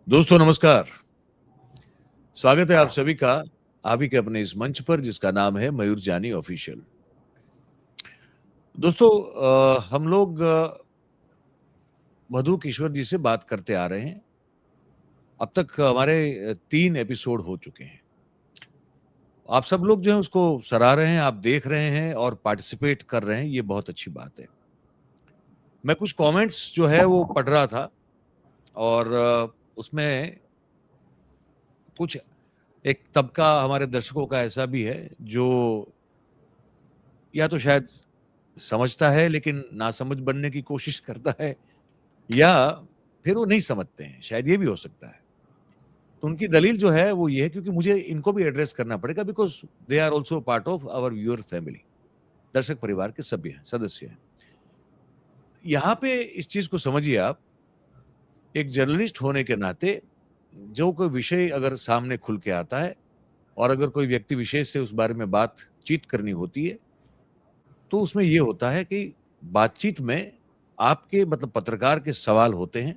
दोस्तों नमस्कार। स्वागत है आप सभी का आप ही के अपने इस मंच पर जिसका नाम है मयूर जानी ऑफिशियल। दोस्तों हम लोग मधु किशोर जी से बात करते आ रहे हैं। अब तक हमारे 3 एपिसोड हो चुके हैं। आप सब लोग जो है उसको सराह रहे हैं, आप देख रहे हैं और पार्टिसिपेट कर रहे हैं, ये बहुत अच्छी बात है। मैं कुछ कमेंट्स जो है वो पढ़ रहा था और उसमें कुछ एक तबका हमारे दर्शकों का ऐसा भी है जो या तो शायद समझता है लेकिन नासमझ बनने की कोशिश करता है या फिर वो नहीं समझते हैं, शायद ये भी हो सकता है। तो उनकी दलील जो है वो ये है क्योंकि मुझे इनको भी एड्रेस करना पड़ेगा because they are also part of our viewer family. दर्शक परिवार के सभ्य हैं, सदस्य हैं। यहाँ पे इस चीज़ को समझिए आप, एक जर्नलिस्ट होने के नाते जो कोई विषय अगर सामने खुल के आता है और अगर कोई व्यक्ति विशेष से उस बारे में बातचीत करनी होती है, तो उसमें ये होता है कि बातचीत में आपके मतलब पत्रकार के सवाल होते हैं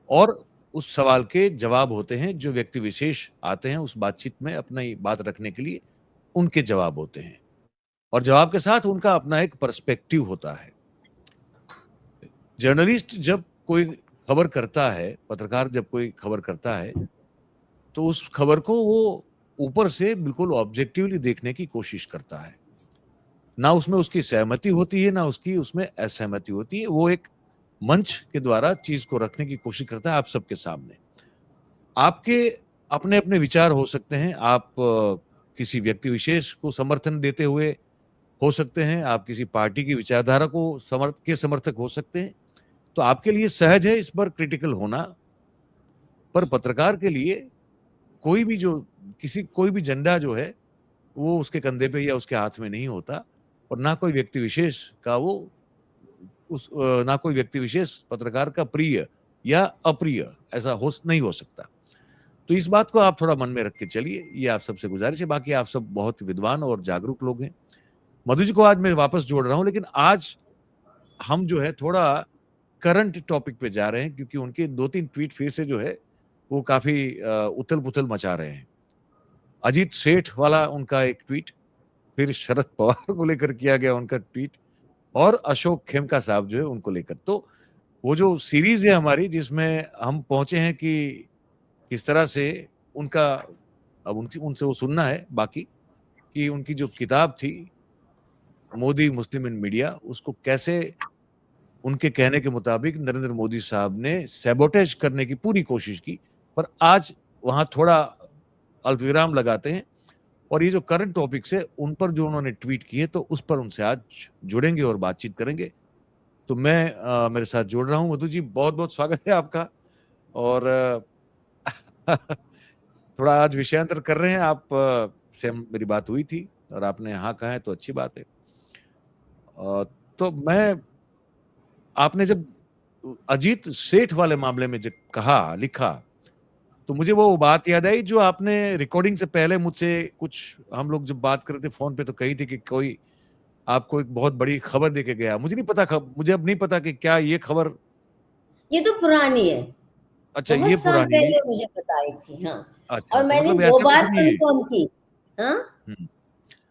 और उस सवाल के जवाब होते हैं जो व्यक्ति विशेष आते हैं उस बातचीत में अपनी बात रखने के लिए, उनके जवाब होते हैं और जवाब के साथ उनका अपना एक पर्सपेक्टिव होता है। जर्नलिस्ट जब कोई खबर करता है, पत्रकार जब कोई खबर करता है, तो उस खबर को वो ऊपर से बिल्कुल ऑब्जेक्टिवली देखने की कोशिश करता है। ना उसमें उसकी सहमति होती है, ना उसकी उसमें असहमति होती है। वो एक मंच के द्वारा चीज़ को रखने की कोशिश करता है आप सबके सामने। आपके अपने-अपने विचार हो सकते हैं, आप किसी व्यक्ति विशेष को समर्थन देते हुए हो सकते हैं, आप किसी पार्टी की विचारधारा को समर्थक हो सकते हैं। तो आपके लिए सहज है इस पर क्रिटिकल होना, पर पत्रकार के लिए कोई भी झंडा जो है, वो उसके कंधे पे या उसके हाथ में नहीं होता और ना कोई व्यक्ति विशेष का वो ना कोई व्यक्ति विशेष पत्रकार का प्रिय या अप्रिय ऐसा नहीं हो सकता। तो इस बात को आप थोड़ा मन में रख के चलिए, ये आप सबसे गुजारिश है। बाकी आप सब बहुत विद्वान और जागरूक लोग हैं। मधु जी को आज मैं वापस जोड़ रहा हूँ, लेकिन आज हम जो है थोड़ा करंट टॉपिक पे जा रहे हैं क्योंकि उनके 2-3 ट्वीट फिर से जो है वो काफ़ी उथल-पुथल मचा रहे हैं। अजीत सेठ वाला उनका एक ट्वीट, फिर शरद पवार को लेकर किया गया उनका ट्वीट और अशोक खेमका साहब जो है उनको लेकर। तो वो जो सीरीज़ है हमारी जिसमें हम पहुँचे हैं कि किस तरह से उनका अब उनसे उनसे वो सुनना है बाकी कि उनकी जो किताब थी मोदी मुस्लिम इन मीडिया, उसको कैसे उनके कहने के मुताबिक नरेंद्र मोदी साहब ने सैबोटेज करने की पूरी कोशिश की। पर आज वहाँ थोड़ा अल्पविराम लगाते हैं और ये जो करंट टॉपिक्स है उन पर जो उन्होंने ट्वीट किए तो उस पर उनसे आज जुड़ेंगे और बातचीत करेंगे। तो मैं मेरे साथ जोड़ रहा हूँ मधु जी, बहुत-बहुत स्वागत है आपका और थोड़ा आज विषयांतर कर रहे हैं आप से मेरी बात हुई थी और आपने हाँ कहा है तो अच्छी बात है। तो मैं आपने जब अजीत सेठ वाले मामले में जब कहा, लिखा, तो मुझे वो बात याद आई जो आपने रिकॉर्डिंग से पहले मुझसे कुछ हम लोग जब बात कर रहे थे फ़ोन पे तो कही थी कि कोई आपको एक बहुत बड़ी खबर देके गया। मुझे अब नहीं पता कि क्या ये खबर ये तो पुरानी है। अच्छा ये बहुत साल पुरानी है। पहले मुझे बताई थी, हाँ। अच्छा, और तो मैंने मतलब 2 ऐसा कुछ बार नहीं है। कन्फर्म की। हाँ? हुँ।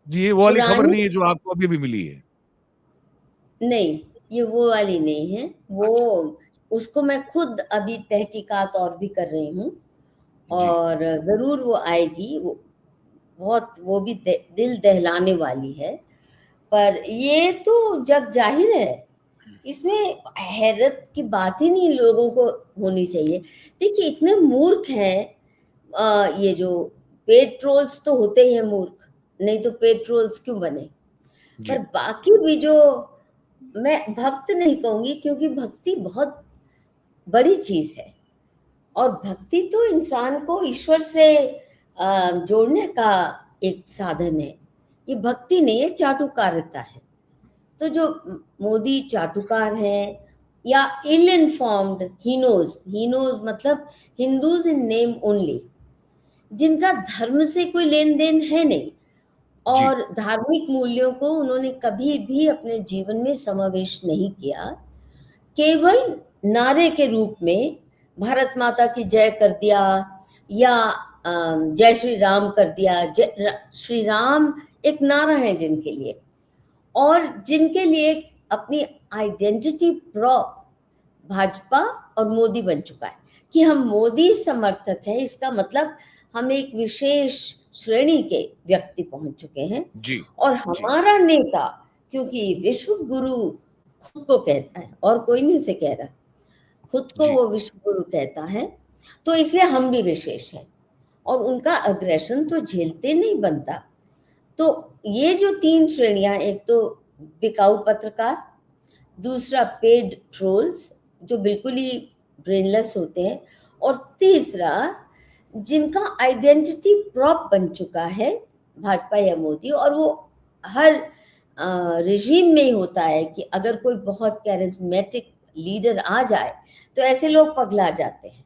जी, ये वो वाली खबर पुरानी नहीं है जो आपको अभी भी मिली है। नहीं, ये वो वाली नहीं है। वो अच्छा, उसको मैं खुद अभी तहकीकात और भी कर रही हूँ जी, और ज़रूर वो आएगी। वो बहुत वो भी दिल दहलाने वाली है। पर ये तो जग ज़ाहिर है। इसमें हैरत की बात ही नहीं लोगों को होनी चाहिए। देखिए इतने मूर्ख हैं ये जो पेड ट्रोल्स तो होते ही हैं मूर्ख, नहीं तो पेड ट्रोल्स क्यों बने? पर जी, बाकी भी जो मैं भक्त नहीं कहूँगी क्योंकि भक्ति बहुत बड़ी चीज़ है और भक्ति तो इंसान को ईश्वर से जोड़ने का एक साधन है। ये भक्ति नहीं है, चाटुकारिता है। तो जो मोदी चाटुकार हैं या इल इन्फॉर्म्ड ही नोज मतलब हिंदूज इन नेम ओनली, जिनका धर्म से कोई लेन देन है नहीं जी, और धार्मिक मूल्यों को उन्होंने कभी भी अपने जीवन में समावेश नहीं किया, केवल नारे के रूप में भारत माता की जय कर दिया, या जय श्री राम कर दिया। श्री राम एक नारा है जिनके लिए, और जिनके लिए अपनी आइडेंटिटी प्रॉप भाजपा और मोदी बन चुका है कि हम मोदी समर्थक हैं, इसका मतलब हम एक विशेष श्रेणी के व्यक्ति पहुंच चुके हैं। जी और जी हमारा नेता, क्योंकि विश्व गुरु खुद को कहता है और कोई नहीं उसे कह रहा, खुद को जी वो विश्व गुरु कहता है, तो इसलिए हम भी विशेष हैं और उनका अग्रेशन तो झेलते नहीं बनता। तो ये जो 3 श्रेणियां, एक तो बिकाऊ पत्रकार, दूसरा पेड ट्रोल्स जो बिल्कुल ही ब्रेनलेस होते हैं, और तीसरा जिनका आइडेंटिटी प्रॉप बन चुका है भाजपा या मोदी, और वो हर रिजीम में ही होता है कि अगर कोई बहुत कैरिज्मेटिक लीडर आ जाए तो ऐसे लोग पगला जाते हैं।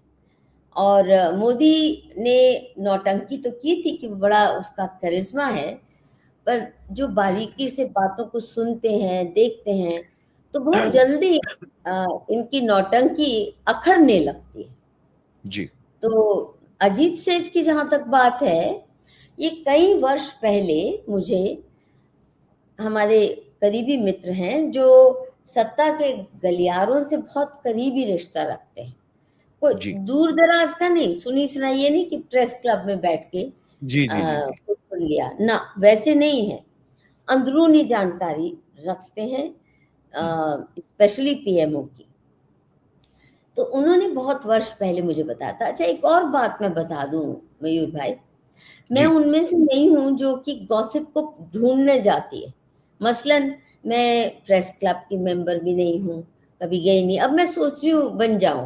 और मोदी ने नौटंकी तो की थी कि बड़ा उसका करिश्मा है, पर जो बारीकी से बातों को सुनते हैं, देखते हैं, तो बहुत जल्दी इनकी नौटंकी अखरने लगती है। जी तो अजीत सेठ की जहाँ तक बात है, ये कई वर्ष पहले मुझे हमारे करीबी मित्र हैं जो सत्ता के गलियारों से बहुत करीबी रिश्ता रखते हैं। कोई जी दूर दराज का नहीं, सुनी सुनाई, ये नहीं कि प्रेस क्लब में बैठ के जी जी जी जी कुछ सुन लिया ना, वैसे नहीं है। अंदरूनी जानकारी रखते हैं, स्पेशली पीएमओ की। तो उन्होंने बहुत वर्ष पहले मुझे बताया था। अच्छा, एक और बात मैं बता दूं मयूर भाई, मैं जी उनमें से नहीं हूं जो कि गॉसिप को ढूंढने जाती है। मसलन मैं प्रेस क्लब की मेंबर भी नहीं हूं, कभी गई नहीं। अब मैं सोच रही हूँ बन जाऊं,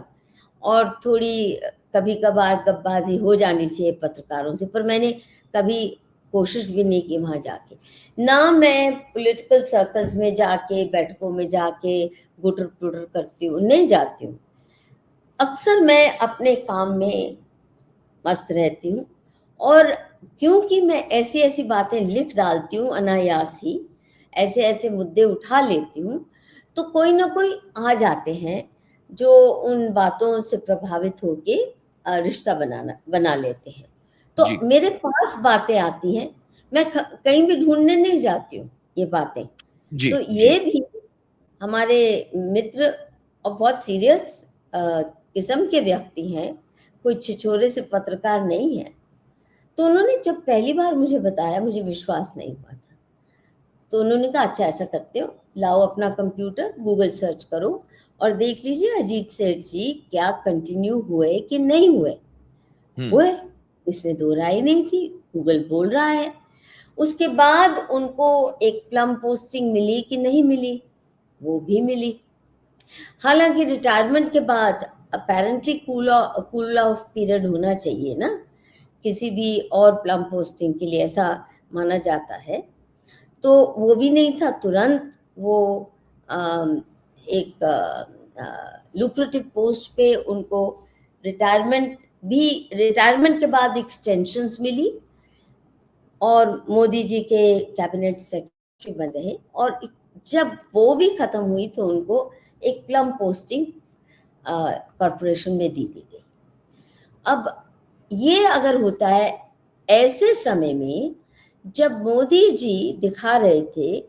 और थोड़ी कभी कभार गपबाजी हो जानी चाहिए पत्रकारों से, पर मैंने कभी कोशिश भी नहीं की वहां जाके। ना मैं पॉलिटिकल सर्कल्स में जाके, बैठकों में जाके गुटर पुटर करती हूँ, नहीं जाती हूँ। अक्सर मैं अपने काम में मस्त रहती हूँ, और क्योंकि मैं ऐसी ऐसी बातें लिख डालती हूँ अनायास ही, ऐसे ऐसे मुद्दे उठा लेती हूँ, तो कोई ना कोई आ जाते हैं जो उन बातों से प्रभावित होके रिश्ता बना लेते हैं। तो जी मेरे पास बातें आती हैं, मैं कहीं भी ढूंढने नहीं जाती हूँ ये बातें। जी तो जी ये भी हमारे मित्र और बहुत सीरियस किस्म के व्यक्ति हैं, कोई छिछोरे से पत्रकार नहीं है। तो उन्होंने जब पहली बार मुझे बताया, मुझे विश्वास नहीं हुआ था। तो उन्होंने कहा अच्छा ऐसा करते हो, लाओ अपना कंप्यूटर, गूगल सर्च करो और देख लीजिए अजीत सेठ जी क्या कंटिन्यू हुए कि नहीं हुए। हम्म हुए, इसमें दो राय नहीं थी, गूगल बोल रहा है। उसके बाद उनको एक प्लम पोस्टिंग मिली कि नहीं मिली, वो भी मिली। हालांकि रिटायरमेंट के बाद अपेरेंटली कूल ऑफ पीरियड होना चाहिए ना, किसी भी और प्लम पोस्टिंग के लिए ऐसा माना जाता है। तो वो भी नहीं था तुरंत। वो एक लुक्रेटिव पोस्ट पे उनको रिटायरमेंट के बाद एक्सटेंशंस मिली, और मोदी जी के कैबिनेट सेक्रेटरी बन रहे, और जब वो भी खत्म हुई तो उनको एक प्लम पोस्टिंग कॉरपोरेशन में दी गई। अब ये अगर होता है ऐसे समय में जब मोदी जी दिखा रहे थे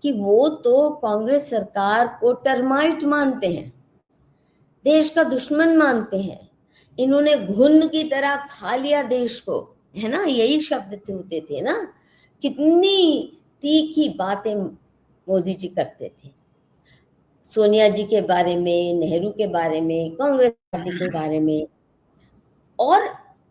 कि वो तो कांग्रेस सरकार को टर्माइट मानते हैं, देश का दुश्मन मानते हैं, इन्होंने घुन की तरह खा लिया देश को, है ना, यही शब्द होते थे ना। कितनी तीखी बातें मोदी जी करते थे, सोनिया जी के बारे में, नेहरू के बारे में, कांग्रेस पार्टी के बारे में। और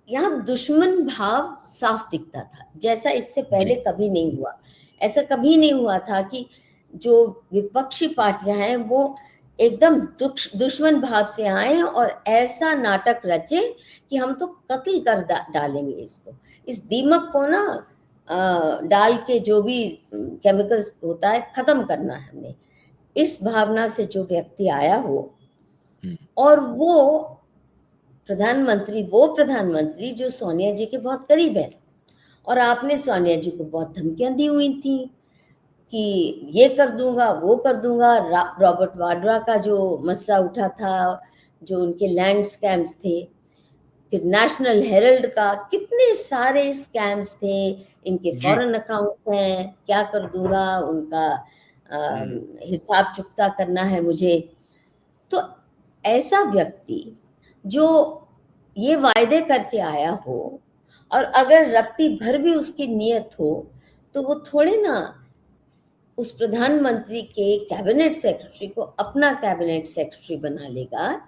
यहाँ दुश्मन भाव साफ दिखता था, जैसा इससे पहले जी कभी नहीं हुआ। ऐसा कभी नहीं हुआ था कि जो विपक्षी पार्टियां हैं वो एकदम दुश्मन भाव से आए और ऐसा नाटक रचे कि हम तो कत्ल कर डालेंगे इसको, इस दीमक को ना, डाल के जो भी केमिकल्स होता है खत्म करना है हमने। इस भावना से जो व्यक्ति आया हो, हम्म और वो प्रधानमंत्री जो सोनिया जी के बहुत करीब है, और आपने सोनिया जी को बहुत धमकियां दी हुई थी कि ये कर दूंगा, वो कर दूंगा। रॉबर्ट वाड्रा का जो मसला उठा था, जो उनके लैंड स्कैम्स थे, फिर नेशनल हेरल्ड का कितने सारे स्कैम्स थे, इनके जी। फॉरेन अकाउंट हैं, क्या कर दूंगा, उनका हिसाब चुकता करना है मुझे। तो ऐसा व्यक्ति जो ये वायदे करके आया हो और अगर रत्ती भर भी उसकी नीयत हो, तो वो थोड़े ना उस प्रधानमंत्री के कैबिनेट सेक्रेटरी को अपना कैबिनेट सेक्रेटरी बना लेगा,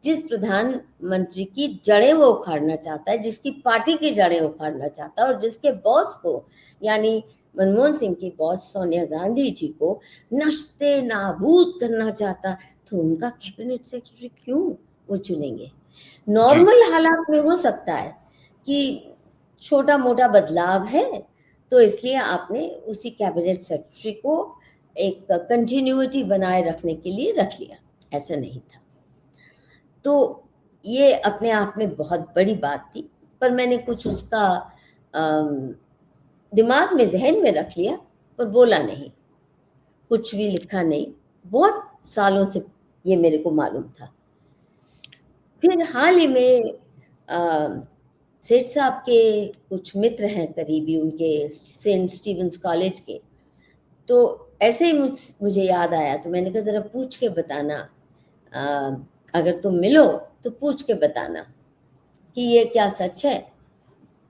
जिस प्रधानमंत्री की जड़ें वो उखाड़ना चाहता है, जिसकी पार्टी की जड़ें उखाड़ना चाहता है, और जिसके बॉस को, यानी मनमोहन सिंह की बॉस सोनिया गांधी जी को नष्टे नाबूद करना चाहता, तो उनका कैबिनेट सेक्रेटरी क्यों वो चुनेंगे? जी। नॉर्मल हालात में हो सकता है कि छोटा मोटा बदलाव है, तो इसलिए आपने उसी कैबिनेट सेक्रेटरी को एक कंटिन्यूटी बनाए रखने के लिए रख लिया, ऐसा नहीं था। तो ये अपने आप में बहुत बड़ी बात थी, पर मैंने कुछ उसका दिमाग में, जहन में रख लिया, पर बोला नहीं, कुछ भी लिखा नहीं। बहुत सालों से ये मेरे को मालूम था। फिर हाल ही में सेठ साहब के कुछ मित्र हैं करीबी, उनके सेंट स्टीवंस कॉलेज के, तो ऐसे ही मुझे याद आया, तो मैंने कहा ज़रा पूछ के बताना, अगर तुम मिलो तो पूछ के बताना कि ये क्या सच है।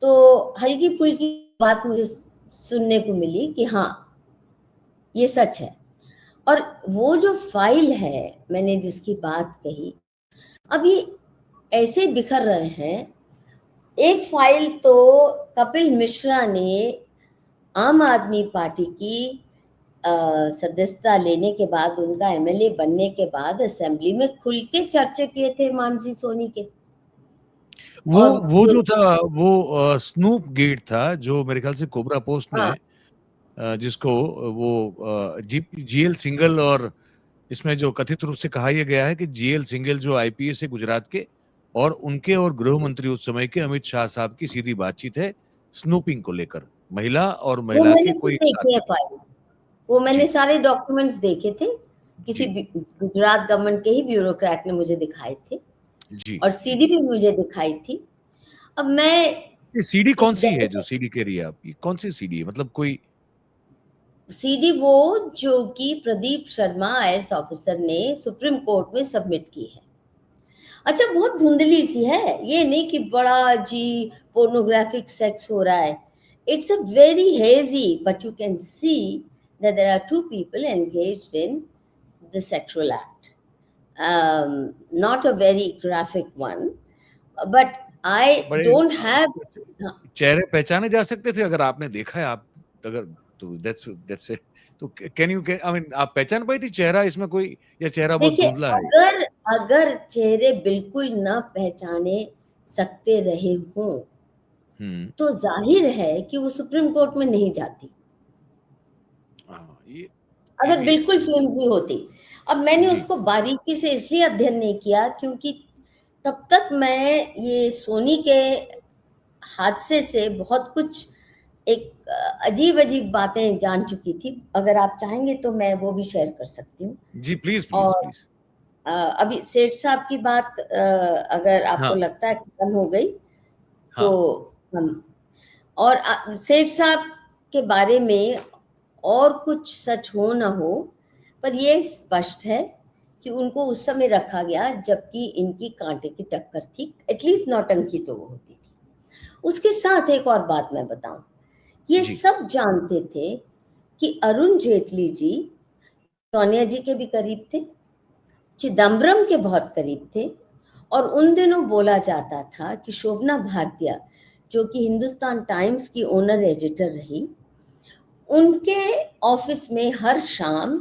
तो हल्की फुल्की बात मुझे सुनने को मिली कि हाँ, ये सच है। और वो जो फाइल है, मैंने जिसकी बात कही, अभी ऐसे बिखर रहे हैं। एक फाइल तो कपिल मिश्रा ने आम आदमी पार्टी की सदस्यता लेने के बाद, उनका एमएलए बनने के बाद असेंबली में खुल के चर्चा किए थे मानसी सोनी के। वो और वो जो था वो स्नूप गेट था, जो मेरे ख्याल से कोबरा पोस्ट हाँ, में जिसको वो जीएल सिंघल, और इसमें जो कथित रूप से कहा यह गया है कि जीएल सिंघल जो आईपीएस है गुजरात के, और उनके और गृह मंत्री उस समय के अमित शाह साहब की सीधी बातचीत है स्नूपिंग को लेकर, महिला और वो महिला के मैंने कोई खुद एक देखी है साथी। फाइल, वो मैंने जी। सारे डॉक्यूमेंट्स देखे थे, किसी जी। गुजरात गवर्नमेंट के ही ब्यूरोक्रेट ने मुझे दिखाए थे, जी। और जी। सीडी भी मुझे दिखाई थी। अब मैं ये सीडी इस कौन सी है जो सीडी कह रही है आप? ये कौन सी सीडी है, मतलब कोई? सीडी वो जो कि प्रदीप शर्मा आईएएस ऑफिसर ने सुप्रीम कोर्ट में सबमिट की है। अच्छा, बहुत धुंधली सी है, ये नहीं कि बड़ा जी पोर्नोग्राफिक सेक्स हो रहा है। It's a very hazy, but you can see that there are two people engaged in the sexual act. Not a very graphic one, but I बड़े don't have. चेहरे पहचाने जा सकते थे अगर आपने देखा है, आप अगर, तो दैट्स तो कैन यू, आई मीन, आप पहचान पाई थी चेहरा इसमें कोई, या चेहरा बहुत देखिए, धुंधला है? अगर अगर चेहरे बिल्कुल न पहचाने सकते रहे हों, हम्म। तो जाहिर है कि वो सुप्रीम कोर्ट में नहीं जाती, हाँ, ये अगर भी है। बिल्कुल फ्लिम्सी होती। अब मैंने जी। उसको बारीकी से इसलिए अध्ययन नहीं किया क्योंकि तब तक मैं ये सोनी के हादसे से बहुत कुछ एक अजीब-अजीब बातें जान चुकी थी। अगर आप चाहेंगे तो मैं वो भी शेयर कर सकती हूँ। जी, प्लीज प्लीज और प्लीज। अभी सेठ साहब की बात अगर आपको हाँ। लगता है खत्म हो गई, तो हाँ। हम, और सेठ साहब के बारे में और कुछ सच हो ना हो, पर ये स्पष्ट है कि उनको उस समय रखा गया जबकि इनकी कांटे की टक्कर थी, एटलीस्ट नौटंकी तो वो होती थी। उसके साथ एक और बात मैं बताऊं, ये जी। सब जानते थे कि अरुण जेटली जी सोनिया जी के भी करीब थे, चिदम्बरम के बहुत करीब थे, और उन दिनों बोला जाता था कि शोभना भारतीय, जो कि हिंदुस्तान टाइम्स की ओनर एडिटर रही, उनके ऑफिस में हर शाम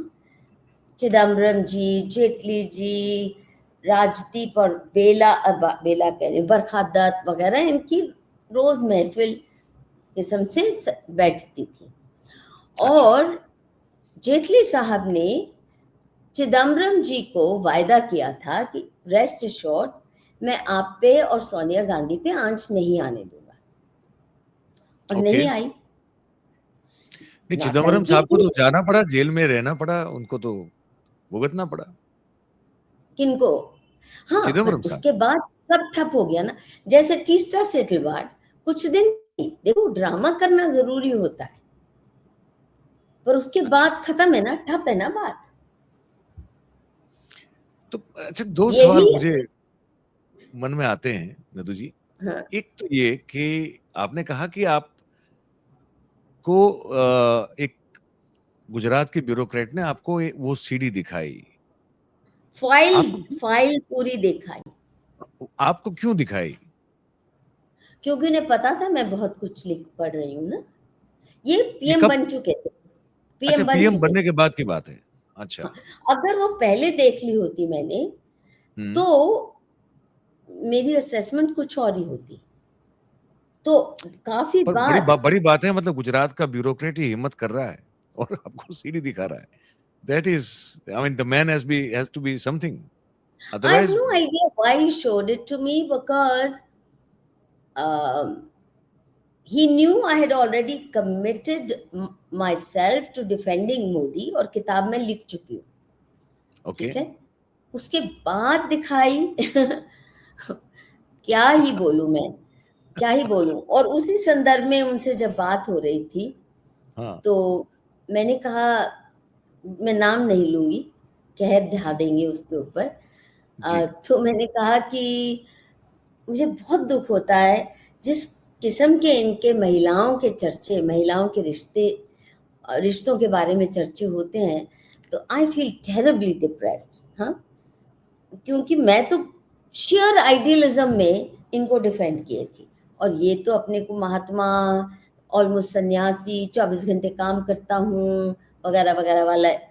चिदम्बरम जी, जेटली जी, राजदीप और बेला कह रही हूँ, बरखा दत्त वगैरह, इनकी रोज महफिल किस्म से बैठती थी। अच्छा। और जेटली साहब ने चिदम्बरम जी को वायदा किया था कि रेस्ट एश्योर्ड, मैं आप पे और सोनिया गांधी पे आंच नहीं आने दूंगा, और ओके। नहीं आई। नहीं, चिदम्बरम नौटंकी साहब को थी। तो जाना पड़ा, जेल में रहना पड़ा, उनको तो भुगतना पड़ा। किनको? हाँ, चिदम्बरम साहब। उसके बाद सब ठप हो गया ना। जैसे तीसरा सेटलवाड, कुछ दिन देखो ड्रामा करना ज़रूरी होता है, पर उसके अच्छा, बाद खत्म है ना, ठप है ना बात। तो अच्छा 2 सवाल यही मुझे मन में आते हैं नदु जी। हाँ, एक तो ये कि आपने कहा कि आपको एक गुजरात के ब्यूरोक्रेट ने आपको वो सीडी दिखाई। फाइल आपको फाइल पूरी दिखाई, आपको क्यों दिखाई? क्योंकि उन्हें पता था मैं बहुत कुछ लिख पढ़ रही हूँ ना। ये ये पीएम कब? बन चुके थे, अच्छा, पीएम बन पीएम चुके बनने थे। के बाद की बात है। अच्छा। हाँ, अगर वो पहले देख ली होती मैंने, हुँ। तो मेरी असेसमेंट कुछ और ही होती। तो काफ़ी पर बाद बड़ी बात है, मतलब गुजरात का ब्यूरोक्रेट ही हिम्मत कर रहा है और आपको सीढ़ी दिखा रहा है। That is, I mean the man has to be something, I have otherwise. no idea why he showed it to me, because um, he knew I had already committed myself to defending Modi और किताब में लिख चुकी हूँ, okay. ठीक है? उसके बाद दिखाई क्या ही बोलूँ मैं, क्या ही बोलूँ। और उसी संदर्भ में उनसे जब बात हो रही थी, हाँ, तो मैंने कहा, मैं नाम नहीं लूँगी, कहर ढा जी, देंगे उसके ऊपर। जी। तो मैंने कहा कि मुझे बहुत दुख होता है, जिस किस्म के इनके महिलाओं के चर्चे, महिलाओं के रिश्ते, रिश्तों के बारे में चर्चे होते हैं, तो आई फील टेरिबली डिप्रेस्ड। हाँ, क्योंकि मैं तो शेयर आइडियलिज्म में इनको डिफेंड किए थी, और ये तो अपने को महात्मा, ऑलमोस्ट सन्यासी, 24 घंटे काम करता हूँ वगैरह वगैरह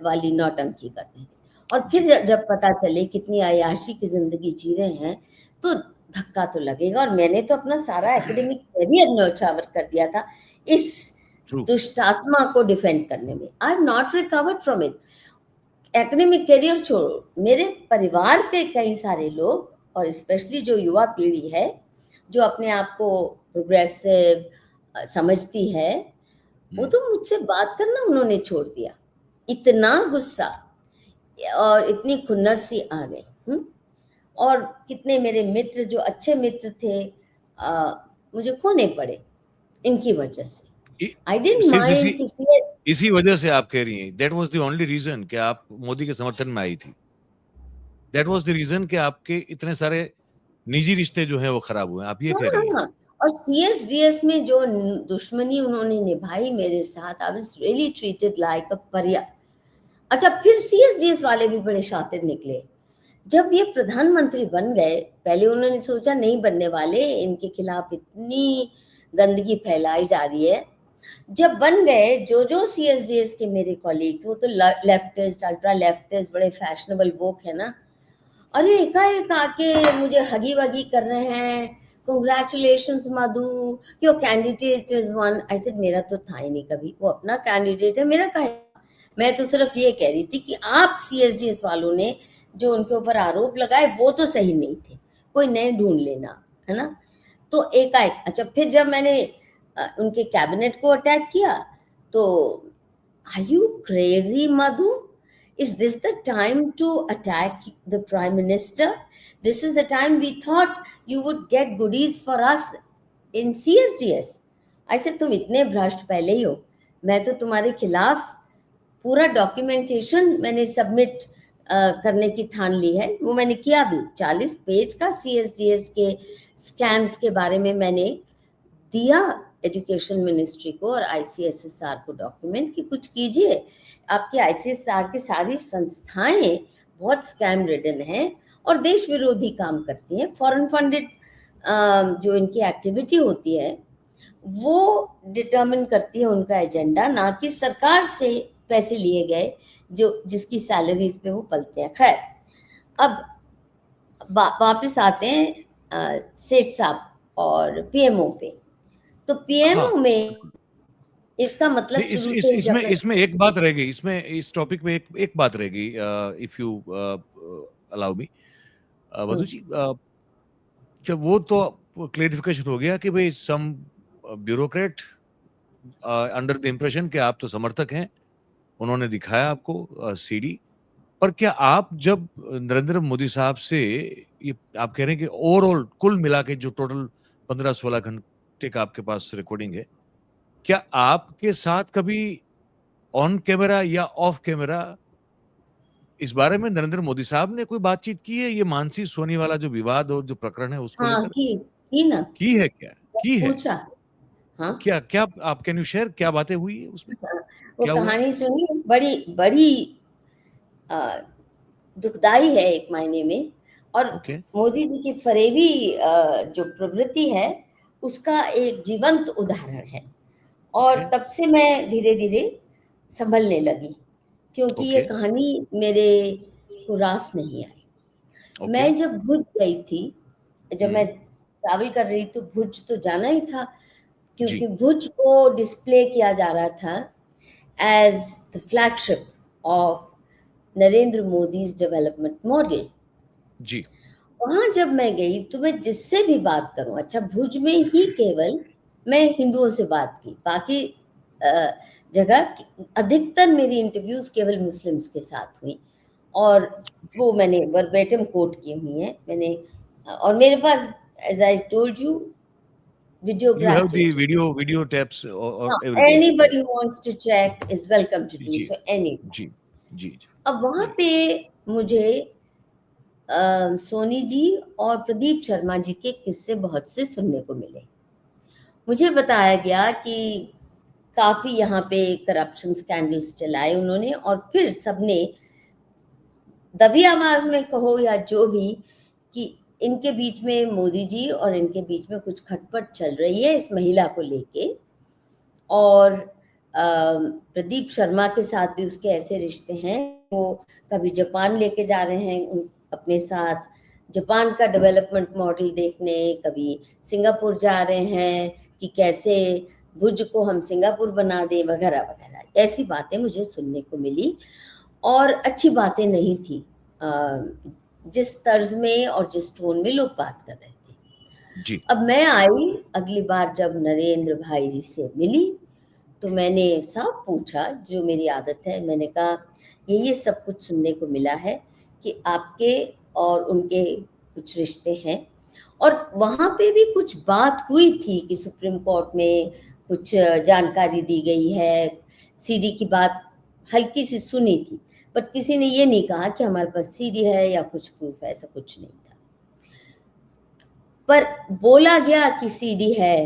वाली नौटंकी करते थे। और जी। फिर जब पता चले कितनी अय्याशी की जिंदगी जी रहे हैं, तो धक्का तो लगेगा। और मैंने तो अपना सारा एकेडमिक कैरियर न्यौछावर कर दिया था इस ट्रू। दुष्टात्मा को डिफेंड करने में। I have not recovered from it. Academic career छोड़ो, मेरे परिवार के कई सारे लोग, और स्पेशली जो युवा पीढ़ी है, जो अपने आप को प्रोग्रेसिव समझती है, वो हुँ। तो मुझसे बात करना उन्होंने छोड़ दिया। इतना गुस्सा और इतनी खुन्नस सी आ गई। और कितने मेरे मित्र, जो अच्छे मित्र थे, मुझे खोने पड़े इनकी वजह से। इ आई डिडंट सिर्फ़ माइंड किसी। इसी वजह से आप कह रही हैं, that was the only reason कि आप मोदी के समर्थन में आई थी। दैट वाज़ द रीज़न कि आपके इतने सारे निजी रिश्ते जो हैं वो खराब हुए हैं, आप ये हाँ, कह रही हैं? हाँ, और सीएसडीएस में जो दुश्मनी उन्होंने निभाई मेरे साथ, I was really treated like a pariah. अच्छा, फिर सीएसडीएस वाले भी बड़े शातिर निकले। जब ये प्रधानमंत्री बन गए, पहले उन्होंने सोचा नहीं बनने वाले, इनके खिलाफ इतनी गंदगी फैलाई जा रही है। जब बन गए, जो सीएसडीएस के मेरे कॉलीग्स, वो तो लेफ्टिस्ट, अल्ट्रा लेफ्टिस्ट, बड़े फैशनेबल वोक है ना, अरे एकाएक आके मुझे हगी वगी कर रहे हैं, congratulations Madhu, your candidate is one. I said मेरा तो था ही नहीं कभी, वो अपना कैंडिडेट है, मेरा काहे। मैं तो सिर्फ ये कह रही थी कि आप सीएसडीएस वालों ने जो उनके ऊपर आरोप लगाए वो तो सही नहीं थे, कोई नए ढूंढ लेना, है ना। तो एकाएक, अच्छा फिर जब मैंने उनके कैबिनेट को अटैक किया, तो are you crazy Madhu? Is this the time to attack the Prime Minister? This is the time we thought you would get goodies for us in CSDS. I said, तुम इतने भ्रष्ट पहले ही हो, मैं तो तुम्हारे खिलाफ पूरा डॉक्यूमेंटेशन मैंने सबमिट करने की ठान ली है। वो मैंने किया भी, 40 पेज का सीएसडीएस के स्कैम्स के बारे में मैंने दिया एजुकेशन मिनिस्ट्री को और आईसीएसएसआर को डॉक्यूमेंट, कि कुछ कीजिए। आपकी आईसीएसआर की सारी संस्थाएं बहुत स्कैम रिडन हैं और देश विरोधी काम करती हैं। फॉरेन फंडेड जो इनकी एक्टिविटी होती है, वो डिटर्मिन करती है उनका एजेंडा, ना कि सरकार से पैसे लिए गए जो जिसकी सैलरीज पे वो पलते हैं। खैर, अब वापस आते हैं सेठ साहब और पीएमओ पे। तो हाँ, पीएमओ में बिल्कुल। इसका मतलब नहीं, शुरू से जब इसमें मैं, इसमें एक बात रह गई, इसमें इस टॉपिक में एक बात रह गई, इफ यू अलाउ मी हम्म, मधु जी, जब वो तो क्लेरिफिकेशन हो गया कि भाई सम ब्यूरोक्रेट अंडर द इम्प्रेशन कि आप तो समर्थक हैं, उन्होंने दिखाया आपको सीडी, पर क्या आप जब नरेंद्र मोदी साहब से ये आप कह रहे हैं कि ओवरऑल कुल मिला के जो टोटल 15-16 घंटे का आपके पास रिकॉर्डिंग है, क्या आपके साथ कभी ऑन कैमरा या ऑफ कैमरा इस बारे में नरेंद्र मोदी साहब ने कोई बातचीत की है? ये मानसी सोनी वाला जो विवाद और जो प्रकरण है उसको हाँ, लेकर? की ना, की है क्या? की है? पूछा। हाँ, क्या क्या आप कैन यू शेयर क्या बातें हुई उसमें? हाँ, वो क्या हुआ? कहानी सुनी, बड़ी बड़ी अ, दुखदाई है एक मायने में। और ओके, मोदी जी की फरेबी जो प्रवृत्ति है, उसका एक जीवंत उदाहरण है। और ओके, तब से मैं धीरे-धीरे सँभलने लगी, क्योंकि ये ओके, कहानी मेरे को रास नहीं आई। ओके। मैं जब भुज गई थी, जब मैं हुँ, ट्रैवल कर रही तो भुज तो जाना ही था, जी, क्योंकि भुज को डिस्प्ले किया जा रहा था as the flagship of Narendra Modi's development model. जी, वहाँ जब मैं गई तो मैं जिससे भी बात करूँ, अच्छा भुज में ही केवल मैं हिंदुओं से बात की, बाकी अ, जगह अधिकतर मेरी इंटरव्यूज़ केवल मुस्लिम्स के साथ हुई। और ओके। वो मैंने वर्बेटिम कोट की हुई हैं। मैंने और मेरे पास as I told you You have videographed the it. video tapes or हाँ, everything. Anybody who wants to check is welcome to do जी, सो एनी। जी, जी, जी, अब वहाँ जी, पे मुझे सोनी जी और प्रदीप शर्मा जी के किस्से बहुत से सुनने को मिले। मुझे बताया गया कि काफ़ी यहाँ पे करप्शन स्कैंडल्स चलाए उन्होंने, और फिर सबने दबी आवाज़ में कहो या जो भी, कि इनके बीच में मोदी जी और इनके बीच में कुछ खटपट चल रही है इस महिला को लेके। और प्रदीप शर्मा के साथ भी उसके ऐसे रिश्ते हैं, वो कभी जापान लेके जा रहे हैं अपने साथ, जापान का डेवलपमेंट मॉडल देखने, कभी सिंगापुर जा रहे हैं कि कैसे भुज को हम सिंगापुर बना दें, वगैरह वगैरह ऐसी बातें मुझे सुनने को मिली। और अच्छी बातें नहीं थी जिस तर्ज में और जिस टोन में लोग बात कर रहे थे। जी। अब मैं आई अगली बार जब नरेंद्र भाई जी से मिली, तो मैंने साफ पूछा, जो मेरी आदत है, मैंने कहा ये सब कुछ सुनने को मिला है कि आपके और उनके कुछ रिश्ते हैं। और वहाँ पे भी कुछ बात हुई थी कि सुप्रीम कोर्ट में कुछ जानकारी दी गई है, सीडी की बात हल्की सी सुनी थी, बट किसी ने ये नहीं कहा कि हमारे पास सीडी है या कुछ प्रूफ है, ऐसा कुछ नहीं था। पर बोला गया कि सीडी है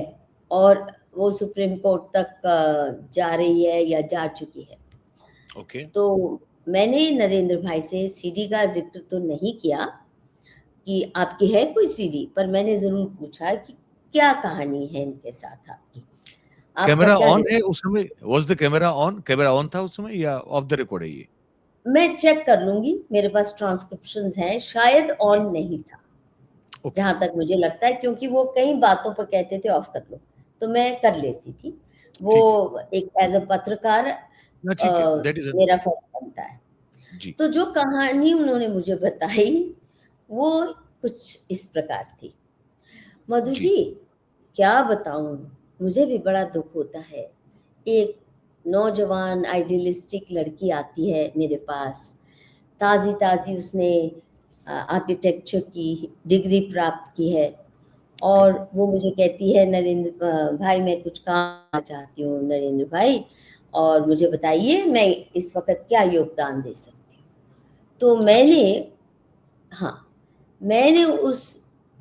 और वो सुप्रीम कोर्ट तक जा रही है या जा चुकी है। ओके। तो मैंने नरेंद्र भाई से सीडी का ज़िक्र तो नहीं किया कि आपकी है कोई सीडी, पर मैंने ज़रूर पूछा कि क्या कहानी है इनके साथ आपकी? आपका कैमरा क्या ऑन है रिश्ता? उस समय? Was the camera on? Camera on था उस समय या ऑफ द रिकॉर्ड है ये? मैं चेक कर लूँगी, मेरे पास ट्रांसक्रिप्शंस हैं, शायद जी, ऑन नहीं था, ओके, जहाँ तक मुझे लगता है, क्योंकि वो कई बातों पर कहते थे ऑफ कर लो, तो मैं कर लेती थी। ठीक है। वो एक एज़ अ पत्रकार ना ठीक है, दैट इज़ मेरा फर्ज़ बनता है। जी, तो जो कहानी उन्होंने मुझे बताई, वो कुछ इस प्रकार थी। मधु जी, जी, क्या बताऊँ, मुझे भी बड़ा दुःख होता है। एक नौजवान आइडियलिस्टिक लड़की आती है मेरे पास, ताज़ी-ताज़ी उसने आर्किटेक्चर की डिग्री प्राप्त की है, ओके। और वो मुझे कहती है, नरेंद्र भाई मैं कुछ काम चाहती हूँ नरेंद्र भाई, और मुझे बताइए मैं इस वक़्त क्या योगदान दे सकती हूँ। तो अच्छा, मैंने, हाँ, मैंने उस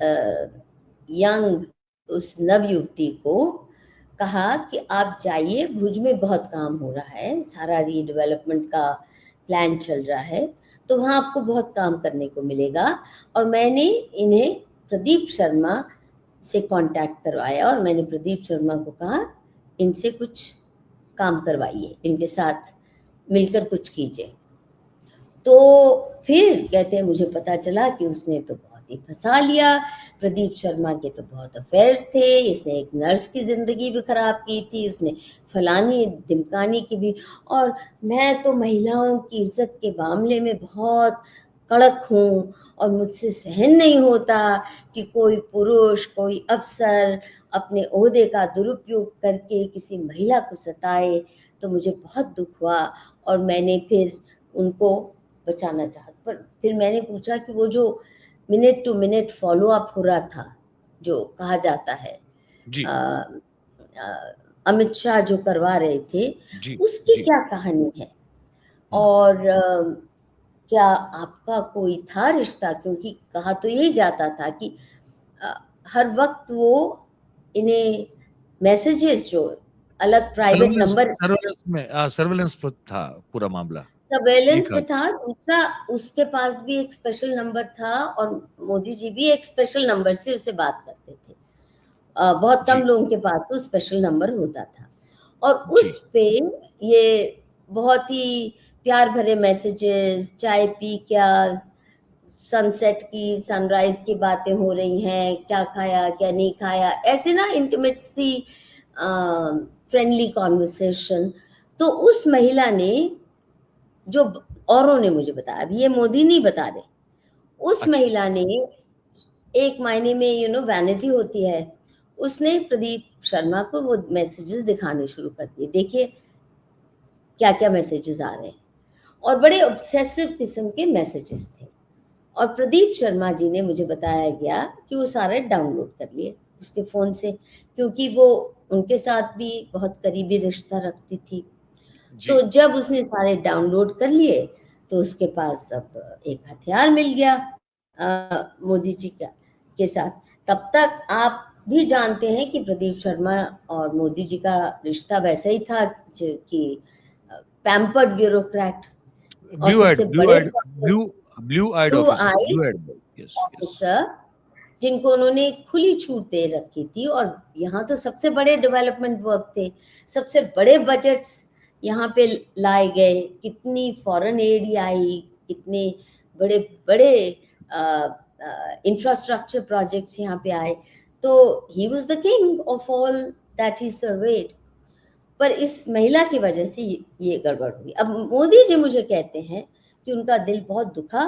अ, यंग उस नवयुवती को कहा कि आप जाइए, भुज में बहुत काम हो रहा है, सारा रीडेवलपमेंट का प्लान चल रहा है, तो वहाँ आपको बहुत काम करने को मिलेगा। और मैंने इन्हें प्रदीप शर्मा से कॉन्टैक्ट करवाया, और मैंने प्रदीप शर्मा को कहा, इनसे कुछ काम करवाइए, इनके साथ मिलकर कुछ कीजिए। तो फिर कहते हैं मुझे पता चला कि उसने तो बहुत ही फँसा लिया, प्रदीप शर्मा के तो बहुत अफ़ेयर्स थे, इसने एक नर्स की ज़िंदगी भी ख़राब की थी, उसने फलानी-ढिमकानी की भी। और मैं तो महिलाओं की इज़्ज़त के मामले में बहुत कड़क हूँ, और मुझसे सहन नहीं होता कि कोई पुरुष, कोई अफ़सर अपने ओहदे का दुरुपयोग करके किसी महिला को सताए। तो मुझे बहुत दुःख हुआ, और मैंने फिर उनको बचाना चाहता, पर फिर मैंने पूछा कि वो जो minute to minute follow up हो रहा था, जो कहा जाता है, जी, अ, अमित शाह जो करवा रहे थे, जी, उसकी जी। क्या कहानी है? हुँ, और क्या आपका कोई था रिश्ता? क्योंकि कहा तो यही जाता था कि अ, हर वक़्त वो इन्हें मैसेजेस जो अलग प्राइवेट सर्विलेंस नंबर सर्विलेंस में सर्विलेंस पे था पूरा मामला, ये सर्वेलेंस कहा पे था। दूसरा, उसके पास भी एक स्पेशल नंबर था और मोदी जी भी एक स्पेशल नंबर से उससे बात करते थे। बहुत कम जी, लोगों के पास वो स्पेशल नंबर होता था और जी, उस पे ये बहुत ही प्यार भरे मैसेजेस, चाय पी क्या, सनसेट की, सनराइज की बातें हो रही हैं, क्या खाया, क्या नहीं खाया, ऐसे ना इंटीमेट सी फ्रेंडली कॉन्वर्सेशन। तो उस महिला ने, जो औरों ने मुझे बताया, अभी ये मोदी नहीं बता रहे, उस अच्छा, महिला ने एक मायने में वैनिटी होती है, उसने प्रदीप शर्मा को वो मैसेजेस दिखाने शुरू कर दिए, देखिए क्या क्या मैसेजेस आ रहे हैं, और बड़े ऑब्सेसिव किस्म के मैसेजेस थे। और प्रदीप शर्मा जी ने मुझे बताया गया कि वो सारे डाउनलोड कर लिए उसके फ़ोन से, क्योंकि वो उनके साथ भी बहुत करीबी रिश्ता रखती थी। जी, तो जब उसने सारे डाउनलोड कर लिए, तो उसके पास अब एक हथियार मिल गया मोदी जी का के साथ। तब तक आप भी जानते हैं कि प्रदीप शर्मा और मोदी जी का रिश्ता वैसा ही था, जो कि पैम्पर्ड ब्यूरोक्रेट और ब्लू आइड सबसे ब्लू बड़े eyed blue blue eyed blue officer, I blue eyed boy, yes, yes. Officer, जिनको उन्होंने खुली छूट दे रखी थी। और यहाँ तो सबसे बड़े डेवलपमेंट वर्क थे, सबसे बड़े बजट्स यहाँ पे लाए गए, कितनी फॉरेन एड आई, कितने बड़े बड़े इंफ्रास्ट्रक्चर प्रोजेक्ट्स यहाँ पे आए। तो he was the king of all that he served. पर इस महिला की वजह से ये गड़बड़ हुई। अब मोदी जी मुझे कहते हैं कि उनका दिल बहुत दुखा,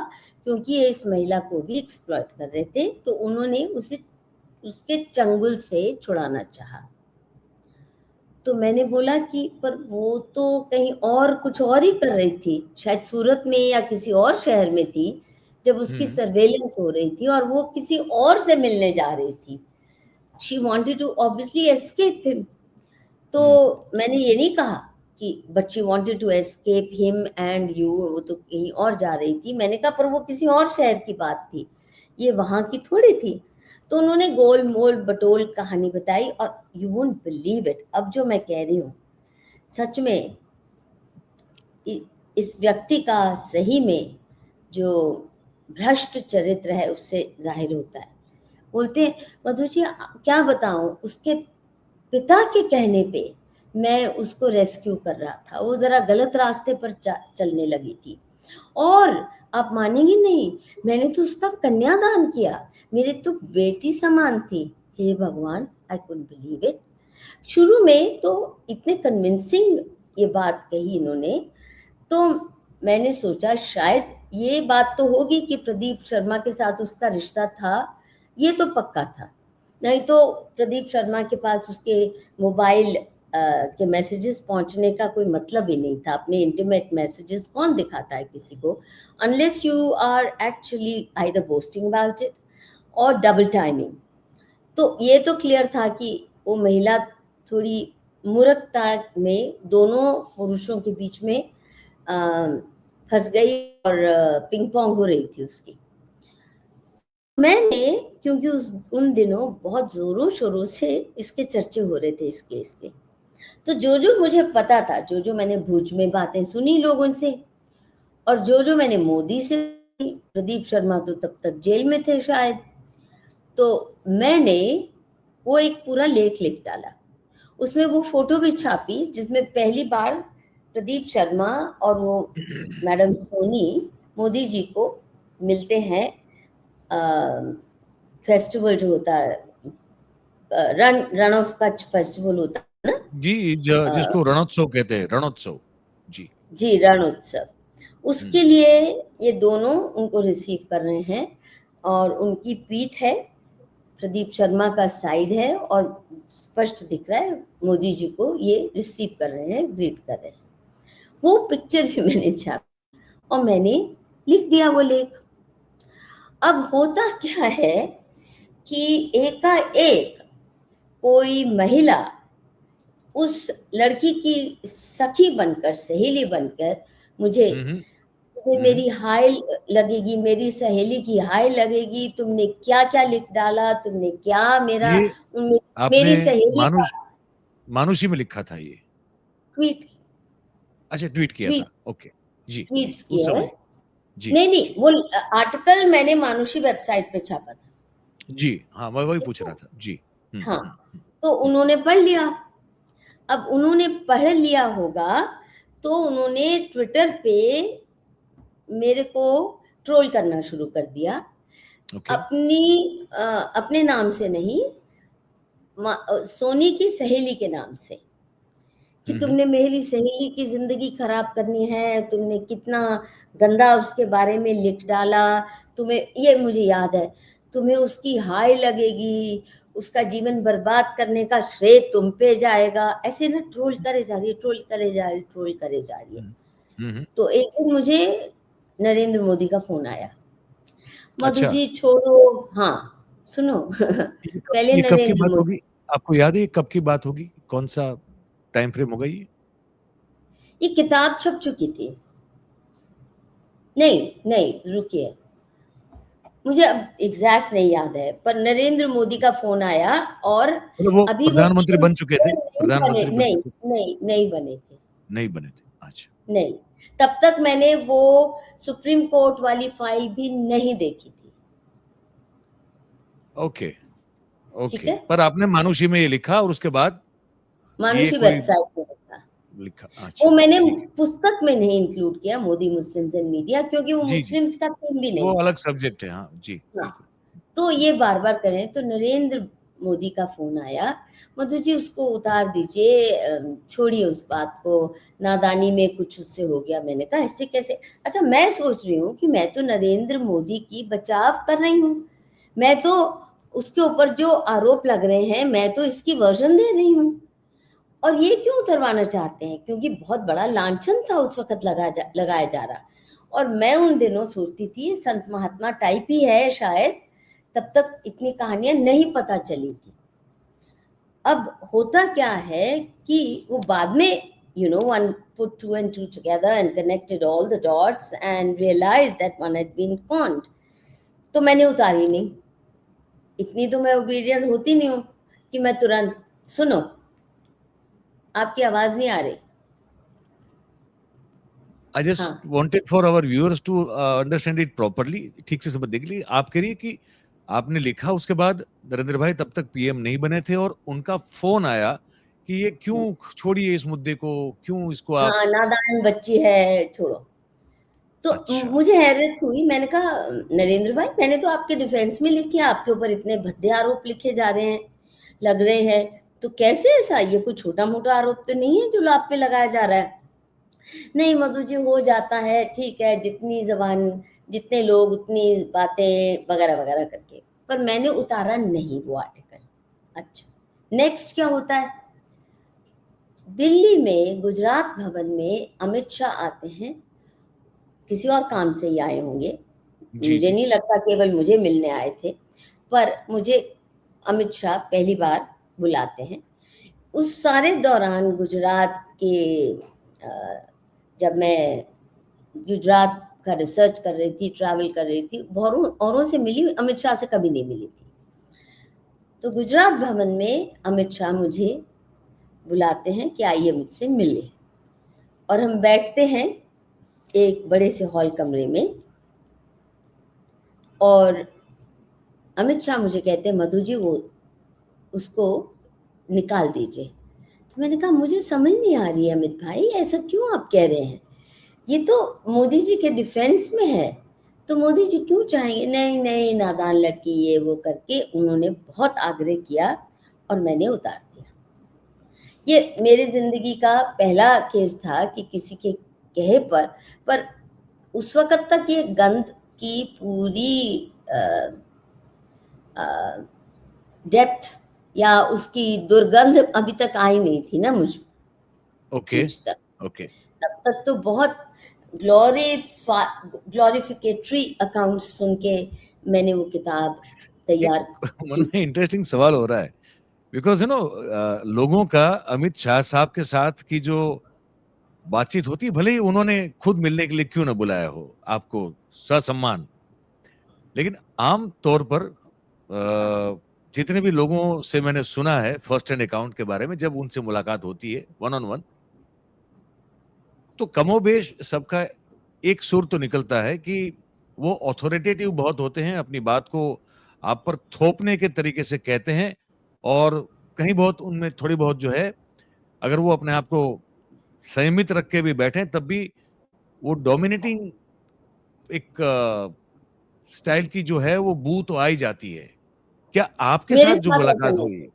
क्योंकि ये इस महिला को भी एक्सप्लॉइट कर रहे थे, तो उन्होंने उसे उसके चंगुल से छुड़ाना चाहा। तो मैंने बोला कि पर वो तो कहीं और कुछ और ही कर रही थी, शायद सूरत में या किसी और शहर में थी, जब उसकी हुँ, सर्वेलेंस हो रही थी और वो किसी और से मिलने जा रही थी। She wanted to obviously escape him. तो हुँ, मैंने ये नहीं कहा कि but she wanted to escape him and you, वो तो कहीं और जा रही थी। मैंने कहा पर वो किसी और शहर की बात थी, ये वहाँ की थोड़ी थी। तो उन्होंने गोल-मोल बटोल कहानी बताई और यू वोंट बिलीव इट, अब जो मैं कह रही हूँ, सच में इ इस व्यक्ति का सही में जो भ्रष्ट चरित्र है उससे ज़ाहिर होता है। बोलते हैं, "मधु जी क्या बताऊँ, उसके पिता के कहने पे मैं उसको रेस्क्यू कर रहा था, वो ज़रा गलत रास्ते पर चलने लगी थी और आप मानेंगी नहीं, मैंने तो उसका कन्यादान किया, मेरी तो बेटी समान थी।" हे भगवान! I couldn't believe it. शुरू में तो इतने कन्विंसिंग ये बात कही इन्होंने, तो मैंने सोचा शायद ये बात तो होगी कि प्रदीप शर्मा के साथ उसका रिश्ता था, ये तो पक्का था। नहीं तो प्रदीप शर्मा के पास उसके मोबाइल के मैसेजेस पहुँचने का कोई मतलब ही नहीं था। अपने इंटीमेट मैसेजेस कौन दिखाता है किसी को? Unless you are actually either boasting about it और डबल टाइमिंग। तो ये तो क्लियर था कि वो महिला थोड़ी मूर्खता में दोनों पुरुषों के बीच में फँस गई और पिंग पोंग हो रही थी उसकी। मैंने, क्योंकि उस उन दिनों बहुत ज़ोरों-शोरों से इसके चर्चे हो रहे थे इस केस के। तो जो-जो मुझे पता था, जो-जो मैंने भुज में बातें सुनी लोगों से और जो-जो मैंने मोदी से, प्रदीप शर्मा तो तब तक जेल में थे शायद, तो मैंने वो एक पूरा लेख लिख डाला। उसमें वो फ़ोटो भी छापी जिसमें पहली बार प्रदीप शर्मा और वो मैडम सोनी मोदी जी को मिलते हैं। फेस्टिवल जो होता है, रन ऑफ कच्छ फेस्टिवल होता है ना, जी, जिसको रणोत्सव कहते हैं, रणोत्सव। जी, जी, रण उत्सव। हुँ, उसके लिए ये दोनों उनको रिसीव कर रहे हैं और उनकी पीठ है, प्रदीप शर्मा का साइड है और स्पष्ट दिख रहा है मोदी जी को ये रिसीव कर रहे हैं, ग्रीट कर रहे हैं। वो पिक्चर भी मैंने छापी और मैंने लिख दिया वो लेख। अब होता क्या है कि एकाएक कोई महिला उस लड़की की सखी बनकर, सहेली बनकर मुझे हम्म, तुम्हें मेरी हाय लगेगी, मेरी सहेली की हाय लगेगी, तुमने क्या क्या लिख डाला, तुमने क्या मेरा ये आपने मेरी सहेली का मानुषी में लिखा था ये? ट्वीट अच्छा, ट्वीट किया था। ट्वीट ओके, जी जी, ट्वीट्स उस किए हैं। समय। जी नहीं नहीं, जी वो आर्टिकल मैंने मानुषी वेबसाइट पे छापा था। जी, हाँ, मैं वही ठीक पूछ है? रहा था। जी। हाँ, हम्म। तो उन्होंने पढ़ लिया। अब उन्होंने पढ़ लिया होगा तो उन्होंने ट्विटर पे मेरे को ट्रोल करना शुरू कर दिया। ओके। अपने नाम से नहीं, सोनी की सहेली के नाम से, कि हम्म। तुमने मेरी सहेली की ज़िंदगी खराब करनी है, तुमने कितना गंदा उसके बारे में लिख डाला, तुम्हें ये मुझे याद है, तुम्हें उसकी हाय लगेगी, उसका जीवन बर्बाद करने का श्रेय तुम पे जाएगा। ऐसे ना ट्रोल करे जा रही है, ट्रोल करे जा रही है, ट्रोल करे जा रही है। हम्म। तो एक दिन मुझे नरेंद्र मोदी का फ़ोन आया, मधु अच्छा, जी छोड़ो। हाँ, सुनो पहले ये कब की नरेंद्र बात मोदी, होगी? आपको याद है ये कब की बात होगी? कौन सा टाइम फ्रेम होगा ये? ये किताब छप चुकी थी। नहीं, नहीं, रुकिए, मुझे अब एग्ज़ैक्ट नहीं याद है, पर नरेंद्र मोदी का फ़ोन आया और मतलब वो अभी वो प्रधानमंत्री बन चुके थे? नहीं बने, प्रधानमंत्री बन नहीं, चुके? नहीं, नहीं बने थे, नहीं बने थे। अच्छा। नहीं। तब तक मैंने वो सुप्रीम कोर्ट वाली फ़ाइल भी नहीं देखी थी, ओके, ठीक ओके। है? पर आपने मानुषी में ये लिखा और उसके बाद ये मानुषी कोई वेबसाइट पे लिखा। लिखा। वो अच्छा, मैंने ठीक है। पुस्तक में नहीं इंक्लूड किया, मोदी मुस्लिम्स एंड मीडिया, क्योंकि वो जी, जी। मुस्लिम्स का थीम भी वो नहीं अलग था। सब्जेक्ट है। हाँ, जी, हाँ। बिल्कुल। तो ये बार-बार करें तो नरेंद्र मोदी का फ़ोन आया, "मधु जी उसको उतार दीजिए, छोड़िए उस बात को, नादानी में कुछ उससे हो गया।" मैंने कहा ऐसे कैसे? अच्छा, मैं सोच रही हूँ कि मैं तो नरेंद्र मोदी की बचाव कर रही हूँ। मैं तो उसके ऊपर जो आरोप लग रहे हैं, मैं तो इसकी वर्ज़न दे रही हूँ। और ये क्यों उतरवाना चाहते हैं? क्योंकि बहुत बड़ा लांछन था उस वक़्त लगाया जा रहा। और मैं उन दिनों सोचती थी संत महात्मा टाइप ही है शायद, तब तक इतनी कहानियाँ नहीं पता चली थी। अब होता क्या है कि वो बाद में one put two and two together and connected all the dots and realized that one had been conned. तो मैंने उतारी नहीं। इतनी तो मैं ओबीडिएंट होती नहीं हूँ कि मैं तुरंत सुनो, आपकी आवाज़ नहीं आ रही। आई जस्ट हाँ। Wanted for our viewers to understand it properly, ठीक से समझने के लिए। आप कह रही है कि आपने लिखा, उसके बाद नरेंद्र भाई तब तक पीएम नहीं बने थे और उनका फोन आया कि ये क्यों, छोड़िए इस मुद्दे को, क्यों इसको आप। हाँ, नादान बच्ची है, छोड़ो। तो अच्छा। मुझे हैरत हुई, मैंने कहा नरेंद्र भाई मैंने तो आपके डिफेंस में लिख के आपके ऊपर इतने भद्दे आरोप लिखे जा रहे हैं, लग रहे हैं, तो कैसे ऐसा? ये कोई छोटा-मोटा आरोप तो नहीं है जो आप पे लगाया जा रहा है। नहीं मधु जी हो जाता है, ठीक है, जितनी ज़बान, जितने लोग उतनी बातें वगैरह-वगैरह करके। पर मैंने उतारा नहीं वो आर्टिकल। अच्छा, नेक्स्ट क्या होता है? दिल्ली में गुजरात भवन में अमित शाह आते हैं, किसी और काम से ही आए होंगे। जी मुझे जी। नहीं लगता केवल मुझे मिलने आए थे, पर मुझे अमित शाह पहली बार बुलाते हैं। उस सारे दौरान गुजरात के जब मैं गुजरात का रिसर्च कर रही थी, ट्रैवल कर रही थी, औरों से मिली, अमित शाह से कभी नहीं मिली थी। तो गुजरात भवन में अमित शाह मुझे बुलाते हैं कि आइए मुझसे मिलिए, और हम बैठते हैं एक बड़े से हॉल कमरे में, और अमित शाह मुझे कहते हैं मधु जी वो उसको निकाल दीजिए। तो मैंने कहा मुझे समझ नहीं आ रही है अमित भाई, ऐसा क्यों आप कह रहे हैं? ये तो मोदी जी के डिफेंस में है, तो मोदी जी क्यों चाहेंगे? नहीं, नहीं, नादान लड़की, ये वो करके उन्होंने बहुत आग्रह किया और मैंने उतार दिया। ये मेरी ज़िंदगी का पहला केस था कि किसी के कहे पर उस वक़्त तक ये गंध की पूरी डेप्थ या उसकी दुर्गंध अभी तक आई नहीं थी ना मुझ ओके। तक। ओके। तब तक तो बहुत ग्लोरिफिकेटरी अकाउंट सुन के मैंने वो किताब तैयार एक मन की। में इंटरेस्टिंग सवाल हो रहा है, बिकॉज लोगों का अमित शाह साहब के साथ की जो बातचीत होती, भले ही उन्होंने खुद मिलने के लिए क्यों ना बुलाया हो आपको ससम्मान, लेकिन आम तौर पर जितने भी लोगों से मैंने सुना है फर्स्ट हैंड अकाउंट के बारे में, जब उनसे मुलाकात होती है वन ऑन वन, तो कमोबेश सबका एक सुर तो निकलता है कि वो ऑथोरिटेटिव बहुत होते हैं, अपनी बात को आप पर थोपने के तरीके से कहते हैं, और कहीं बहुत उनमें थोड़ी बहुत जो है, अगर वो अपने आप को संयमित रख के भी बैठे तब भी वो डोमिनेटिंग एक स्टाइल की जो है वो बू तो आ ही जाती है। क्या आपके मेरे साथ जो साथ ऐसा मुलाकात नहीं, हुई,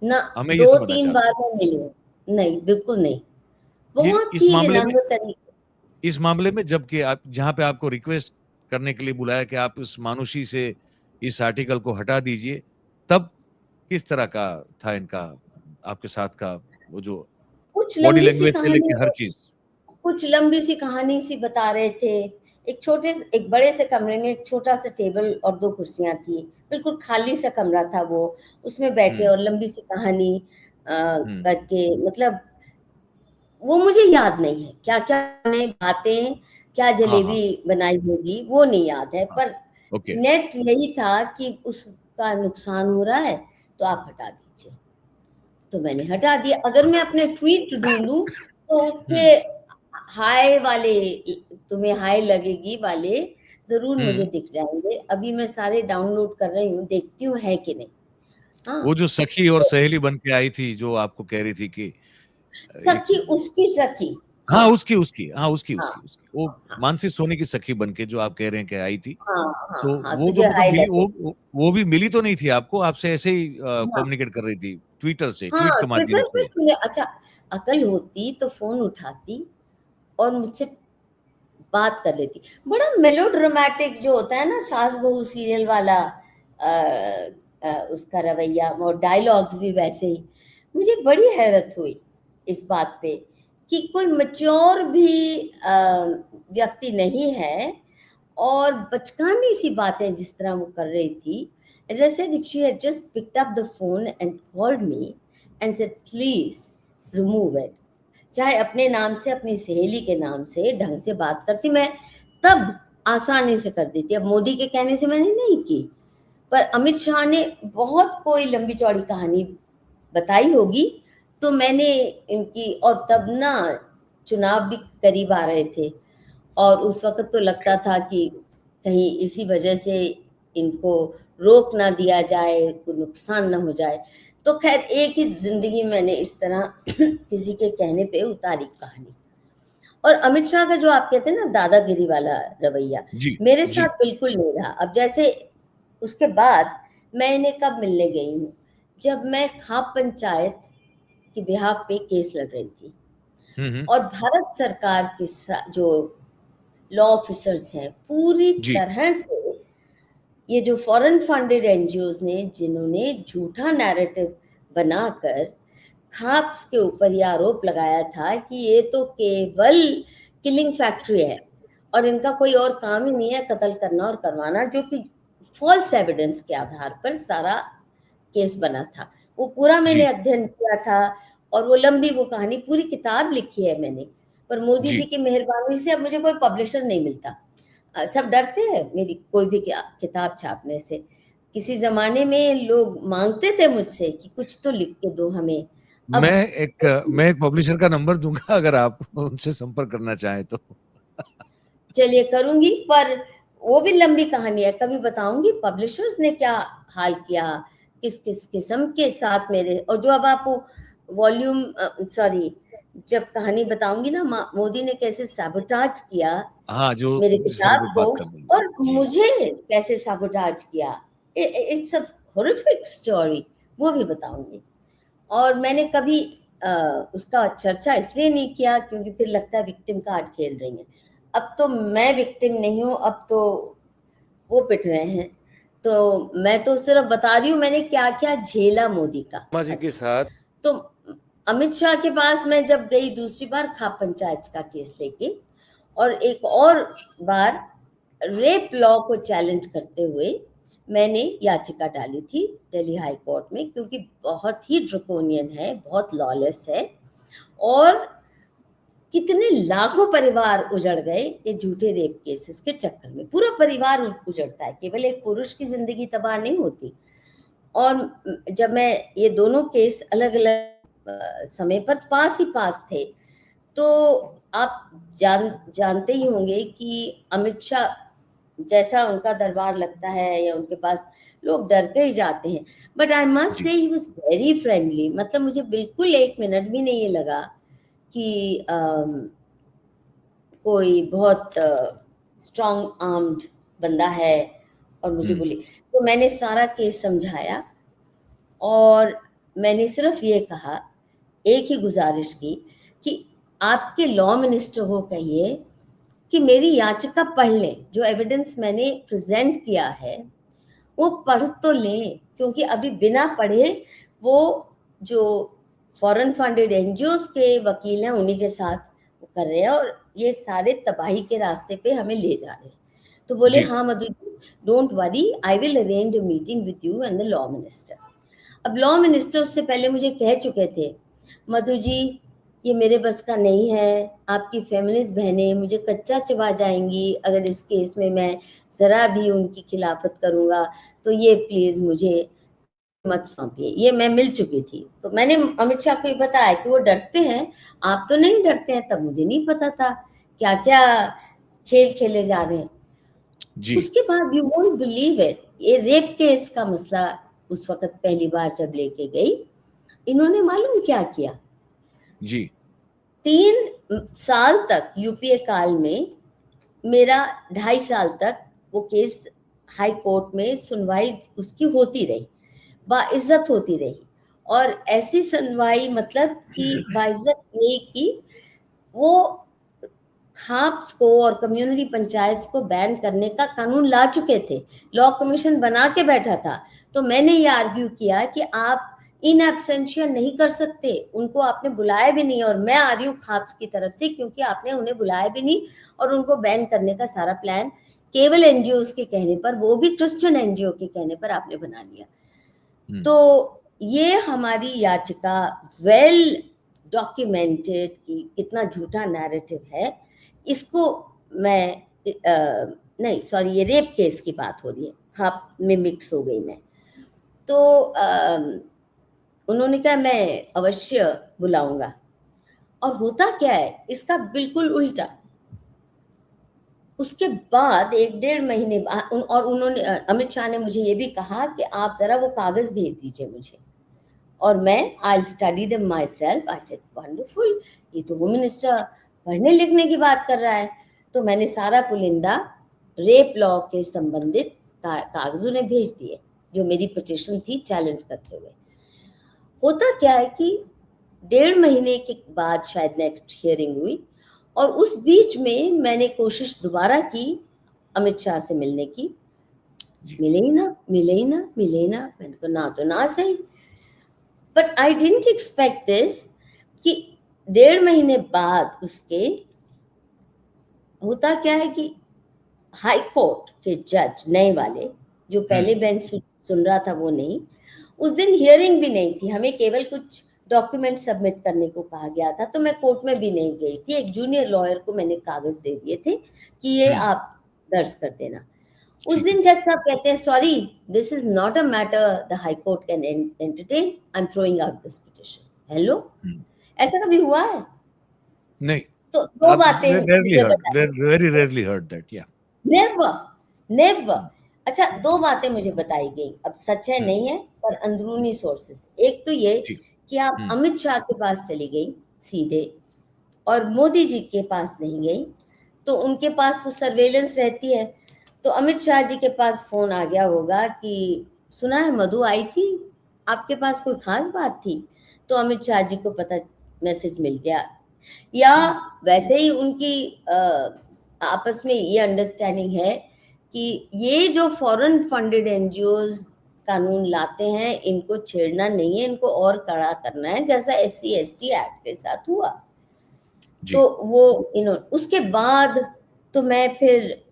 ना हमें ये समझना 2-3 चाहता बार हूँ। मैं मिली हूँ। नहीं, बिल्कुल नहीं। ये बहुत ही विनम्र तरीके। इस मामले में जबकि आप जहाँ पे आपको रिक्वेस्ट करने के लिए बुलाया कि आप इस मानुषी से इस आर्टिकल को हटा दीजिए, तब किस तरह का था इनका आपके साथ का वो जो कुछ बॉडी लंबी सी लैंग्वेज से कहानी लेके हर चीज? कुछ लंबी सी कहानी सी बता रहे थे। एक बड़े से कमरे में एक छोटा सा टेबल और 2 कुर्सियाँ थी। बिल्कुल खाली सा कमरा था वो। उसमें बैठे हुँ, और लंबी सी कहानी हुँ। करके, मतलब वो मुझे याद नहीं है। क्या-क्या ने बातें, क्या हाँ, हाँ, जलेबी बनाई होगी, वो नहीं याद है। हाँ। पर ओके। नेट यही था कि उसका नुकसान हो रहा है, तो आप हटा दीजिए। तो मैंने हटा दिया। अगर मैं अपने ट्वीट ढूँढूँ तो उसके हुँ, हाय वाले, तुम्हें हाय लगेगी वाले ज़रूर मुझे हुँ। दिख जाएँगे। अभी मैं सारे डाउनलोड कर रही हूँ, देखती हूँ है कि नहीं। हाँ, वो जो सखी और तो सहेली बन के आई थी, जो आपको कह रही थी कि एक सखी उसकी सखी। हाँ, हाँ, उसकी, हाँ, हाँ, उसकी। वो हाँ, मानसी सोनी की सखी बन के जो आप कह रहे हैं कि आई थी, हाँ, तो हाँ, हाँ, वो तुझे तो मतलब हाय मिली, लगे। वो भी मिली तो नहीं थी आपको, आपसे ऐसे ही हाँ, कम्युनिकेट कर रही थी, ट्विटर से, ट्वीट हाँ, के माध्यम ट्विटर पे से। तूने अच्छा, अकल होती तो फ़ोन उठाती और मुझसे बात कर लेती। बड़ा मेलोड्रामेटिक जो होता है ना सास बहू सीरियल वाला, उसका रवैया और डायलॉग्स भी वैसे ही। मुझे बड़ी हैरत हुई इस बात पे कि कोई मैच्योर भी व्यक्ति नहीं है और बचकानी सी बातें जिस तरह वो कर रही थी। As I said, if she had just picked up the phone and called me and said, "Please remove it." चाहे अपने नाम से, अपनी सहेली के नाम से ढंग से बात करती, मैं तब आसानी से कर देती। अब मोदी के कहने से मैंने नहीं की, पर अमित शाह ने बहुत कोई लंबी-चौड़ी कहानी बताई होगी, तो मैंने इनकी, और तब ना चुनाव भी करीब आ रहे थे और उस वक़्त तो लगता था कि कहीं इसी वजह से इनको रोक ना दिया जाए, कोई नुकसान ना हो जाए। तो ख़ैर एक ही ज़िंदगी मैंने इस तरह किसी के कहने पे उतारी कहानी। और अमित शाह का जो आप कहते हैं ना दादागिरी वाला रवैया, जी, मेरे जी। साथ बिल्कुल नहीं रहा। अब जैसे उसके बाद मैं इन्हें कब मिलने गई हूँ, जब मैं खाप पंचायत के बिहाफ़ पे केस लड़ रही थी हुँ, हुँ। और भारत सरकार के जो लॉ ऑफ़िसर्स हैं, पूरी जी, तरह से ये जो फ़ॉरेन फंडेड एनजीओज़ ने जिन्होंने झूठा नैरेटिव बनाकर खाप्स के ऊपर ये आरोप लगाया था कि ये तो केवल किलिंग फैक्ट्री है और इनका कोई और काम ही नहीं है कत्ल करना और करवाना, जो कि फ़ॉल्स एविडेंस के आधार पर सारा केस बना था। वो पूरा मैंने जी, अध्ययन किया था और वो लंबी वो कहानी पूरी किताब लिखी है मैंने। पर मोदी जी जी। की मेहरबानी से अब मुझे कोई पब्लिशर नहीं मिलता। सब डरते हैं मेरी कोई भी किताब छापने से। किसी ज़माने में लोग माँगते थे मुझसे कि कुछ तो लिख के दो हमें। अब मैं एक पब्लिशर का नंबर दूँगा, अगर आप उनसे संपर्क करना चाहें तो। चलिए करूँगी, पर वो भी लंबी कहानी है, कभी बताऊँगी पब्लिशर्स ने क्या हाल किया, किस-किस किस्म के साथ मेरे, और जो अब आप वॉल्यूम सॉरी, जब कहानी बताऊँगी ना मोदी ने कैसे सैबोटाज किया हाँ, जो मेरी जिस पर किताब अभी को बात कर रही हैं। और जी। मुझे कैसे सैबोटाज किया। इट्स अ हॉरिफिक स्टोरी, वो भी बताऊँगी। और मैंने कभी उसका चर्चा इसलिए नहीं किया क्योंकि फिर लगता है विक्टिम कार्ड खेल रही हैं। अब तो मैं विक्टिम नहीं हूँ, अब तो वो पिट रहे हैं। तो मैं तो सिर्फ़ बता रही हूँ मैंने क्या-क्या झेला मोदी का। शर्मा जी के अच्छा, साथ तो अमित शाह के पास मैं जब गई दूसरी बार खाप पंचायत का केस लेके, और एक और बार रेप लॉ को चैलेंज करते हुए मैंने याचिका डाली थी दिल्ली हाई कोर्ट में, क्योंकि बहुत ही ड्रकोनियन है, बहुत लॉलेस है, और कितने लाखों परिवार उजड़ गए ये झूठे रेप केसेस के चक्कर में। पूरा परिवार उजड़ता है, केवल एक पुरुष की जिंदगी तबाह नहीं होती। और जब मैं ये दोनों केस अलग अलग समय पर पास थे, तो आप जानते ही होंगे कि अमित शाह जैसा उनका दरबार लगता है या उनके पास लोग डर के ही जाते हैं, but I must say he was very friendly. मतलब मुझे बिल्कुल 1 मिनट भी नहीं ये लगा कि कोई बहुत स्ट्रॉन्ग आर्म्ड बंदा है और मुझे बोली। तो मैंने सारा केस समझाया और मैंने सिर्फ ये कहा, एक ही गुजारिश की कि आपके लॉ मिनिस्टर को कहिए कि मेरी याचिका पढ़ लें, जो एविडेंस मैंने प्रेजेंट किया है वो पढ़ तो लें, क्योंकि अभी बिना पढ़े वो जो फॉरेन फंडेड एनजीओज के वकील हैं उन्हीं के साथ वो कर रहे हैं और ये सारे तबाही के रास्ते पे हमें ले जा रहे हैं। तो बोले हाँ मधु जी, don't worry, I will arrange a meeting with you and the law minister. अब लॉ मिनिस्टर उससे पहले मुझे कह चुके थे, मधु जी ये मेरे बस का नहीं है, आपकी फेमिनिस्ट बहनें मुझे कच्चा चबा जाएंगी अगर इस केस में मैं ज़रा भी उनकी खिलाफत करूँगा, तो ये प्लीज़ मुझे मत सौंपिए। ये मैं मिल चुकी थी। तो मैंने अमित शाह को ये बताया कि वो डरते हैं, आप तो नहीं डरते हैं। तब मुझे नहीं पता था क्या क्या खेल खेले जा रहे हैं जी। उसके बाद यू वोंट बिलीव इट, ये रेप केस का मसला उस वक्त पहली बार जब लेके गई, इन्होंने मालूम क्या किया जी, 3 साल तक यूपीए काल में मेरा 2.5 साल तक वो केस हाई कोर्ट में सुनवाई उसकी होती रही, बाइज्जत होती रही। और ऐसी सुनवाई मतलब कि बाइज्जत ये कि वो खाप्स को और कम्युनिटी पंचायत को बैन करने का कानून ला चुके थे, लॉ कमीशन बना के बैठा था। तो मैंने ये आर्ग्यू किया कि आप इन एब्सेंशिया नहीं कर सकते, उनको आपने बुलाया भी नहीं, और मैं आ रही हूँ खाप्स की तरफ से क्योंकि आपने उन्हें बुलाया भी नहीं और उनको बैन करने का सारा प्लान केवल एनजीओ के कहने पर, वो भी क्रिश्चियन एनजीओ के कहने पर आपने बना लिया। तो ये हमारी याचिका वेल डॉक्यूमेंटेड कि कितना झूठा नैरेटिव है, इसको मैं नहीं सॉरी, ये रेप केस की बात हो रही है, खाप में मिक्स हो गई मैं। तो उन्होंने कहा मैं अवश्य बुलाऊंगा। और होता क्या है इसका बिल्कुल उल्टा, उसके बाद 1-1.5 महीने बाद और उन्होंने अमित शाह ने मुझे ये भी कहा कि आप जरा वो कागज भेज दीजिए मुझे और मैं I study them my self. I said wonderful, ये तो होम मिनिस्टर पढ़ने लिखने की बात कर रहा है। तो मैंने सारा पुलिंदा रेप लॉ के संबंधित कागज उन्हें भेज दिए, जो मेरी पिटिशन थी चैलेंज करते हुए। होता क्या है कि 1.5 महीने के बाद शायद नेक्स्ट हियरिंग हुई और उस बीच में मैंने कोशिश दोबारा की अमित शाह से मिलने की, मिले ही ना मिले ही ना मिले ही ना, मैंने कहा ना तो ना सही। But I didn't expect this कि 1.5 महीने बाद उसके होता क्या है कि हाई कोर्ट के जज नए वाले, जो पहले बेंच सुन रहा था वो नहीं, उस दिन हियरिंग भी नहीं थी, हमें केवल कुछ डॉक्यूमेंट सबमिट करने को कहा गया था। तो मैं कोर्ट में भी नहीं गई थी, एक जूनियर लॉयर को मैंने कागज दे दिए थे कि ये आप दर्ज कर देना। उस दिन जज साहब कहते हैं sorry, this is not a matter the high court can entertain, I am throwing out this petition. Hello, ऐसा कभी हुआ है? नहीं। तो दो बातें very rarely heard that, yeah. Never. अच्छा, 2 बातें मुझे बताई गई, अब सच है नहीं है पर अंदरूनी सोर्सेस। एक तो ये कि आप अमित शाह के पास चली गई सीधे और मोदी जी के पास नहीं गई, तो उनके पास तो सर्वेलेंस रहती है। तो अमित शाह जी के पास फोन आ गया होगा कि सुना है मधु आई थी, आपके पास कोई खास बात थी? तो अमित शाह जी को पता, मैसेज मिल गया। या वैसे ही उनकी आपस में ये अंडरस्टैंडिंग है कि ये जो फॉरेन फंडेड एनजीओज कानून लाते हैं इनको छेड़ना नहीं है, इनको और कड़ा करना है, जैसा SC ST एक्ट के साथ हुआ। जी। तो वो उसके बाद तो मैं फिर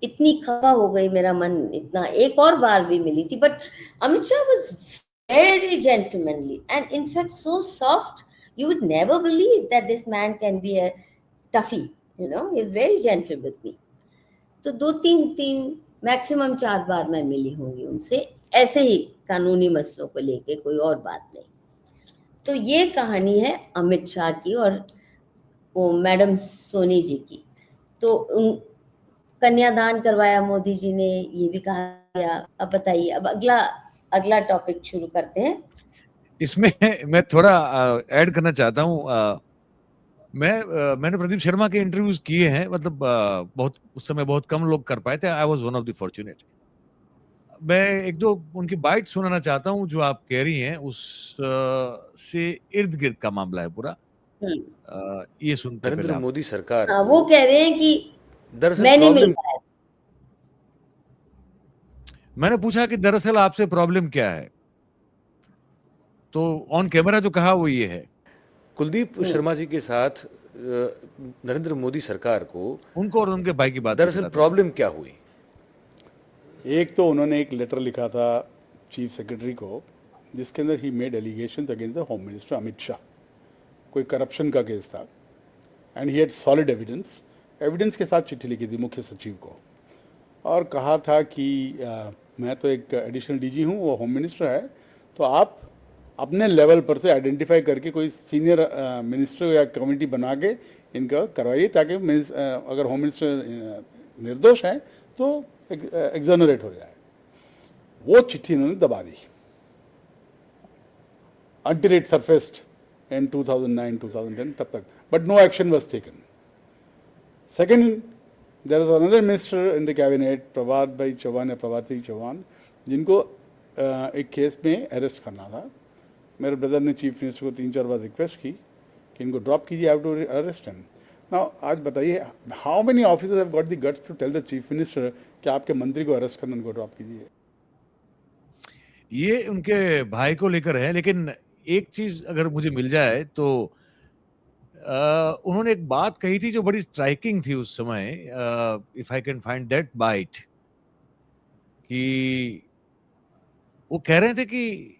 इतनी खफा हो गई, मेरा मन इतना, एक और बार भी मिली थी, but Amit Shah was very gentlemanly and in fact so soft, you would never believe that this man can be a toughie, he's very gentle with me. तो दो तीन तीन मैक्सिमम 4 बार मैं मिली होंगी उनसे, ऐसे ही कानूनी मसलों को लेके, कोई और बात नहीं। तो ये कहानी है अमित शाह की और वो मैडम सोनी जी की। तो कन्यादान करवाया मोदी जी ने, ये भी कहा गया। अब बताइए, अब अगला अगला टॉपिक शुरू करते हैं। इसमें मैं थोड़ा ऐड करना चाहता हूँ। मैंने प्रदीप शर्मा के इंटरव्यूज किए हैं, मतलब बहुत उस समय बहुत कम लोग कर पाए थे। I was one of the fortunate. मैं एक दो उनकी बाइट सुनाना चाहता हूँ जो आप कह रही हैं, उस से इर्द गिर्द का मामला है पूरा। ये सुनते पहले नरेंद्र आप। मोदी सरकार हाँ, को वो कह रहे हैं कि दरअसल मैंने प्रॉब्लम मिलवाया। मैंने पूछा कि दरअसल आपसे प्रॉब्लम क्या है, तो ऑन कैमरा जो कहा वो ये है। कुलदीप शर्मा जी के साथ नरेंद्र मोदी सरकार को उनको और उनके भाई की बात दरअसल प्रॉब्लम क्या हुई? एक तो उन्होंने एक लेटर लिखा था चीफ सेक्रेटरी को, जिसके अंदर ही made allegation against the home minister Amit Shah. कोई करप्शन का केस था and he had solid evidence के साथ चिट्ठी लिखी थी मुख्य सचिव को, और कहा था कि मैं तो एक एडिशनल डीजी हूँ, वो होम मिनिस्टर है, तो आप अपने लेवल पर से आइडेंटिफाई करके कोई सीनियर मिनिस्टर या कमेटी बना के इनका करवाइए, ताकि अगर होम मिनिस्टर निर्दोष हैं तो एग्जोनरेट हो जाए। वो चिट्ठी इन्होंने दबा दी until it surfaced in 2009-2010 तब तक, but no action was taken. Second, there was another minister in the cabinet, प्रभात भाई चौहान या प्रभाती चौहान, जिनको एक केस में अरेस्ट करना था। मेरे ब्रदर ने चीफ मिनिस्टर को 3-4 बार रिक्वेस्ट की कि इनको ड्रॉप कीजिए, I have to arrest him. Now आज बताइए, how many officers have got the guts to tell the chief minister कि आपके मंत्री को अरेस्ट करना, उनको ड्रॉप कीजिए। ये उनके भाई को लेकर है, लेकिन एक चीज अगर मुझे मिल जाए तो उन्होंने एक बात कही थी जो बड़ी स्ट्राइकिंग थी उस समय, if I can find that bite, कि वो कह रहे थे कि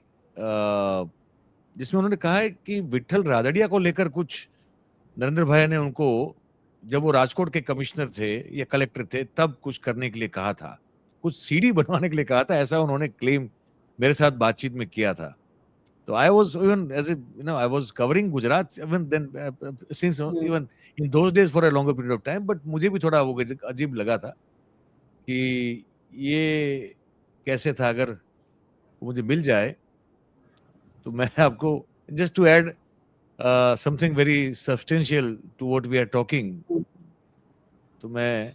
जिसमें उन्होंने कहा है कि विट्ठल रादड़िया को लेकर कुछ नरेंद्र भाई ने उनको, जब वो राजकोट के कमिश्नर थे या कलेक्टर थे, तब कुछ करने के लिए कहा था, कुछ सीडी बनवाने के लिए कहा था, ऐसा उन्होंने क्लेम मेरे साथ बातचीत में किया था। तो I was even as I was covering Gujarat even then, since even in those days for a longer period of time, but मुझे भी थोड़ा वो अजीब लगा था कि ये कैसे था। अगर मुझे मिल जाए तो मैं आपको, just to add something very substantial to what we are talking, तो मैं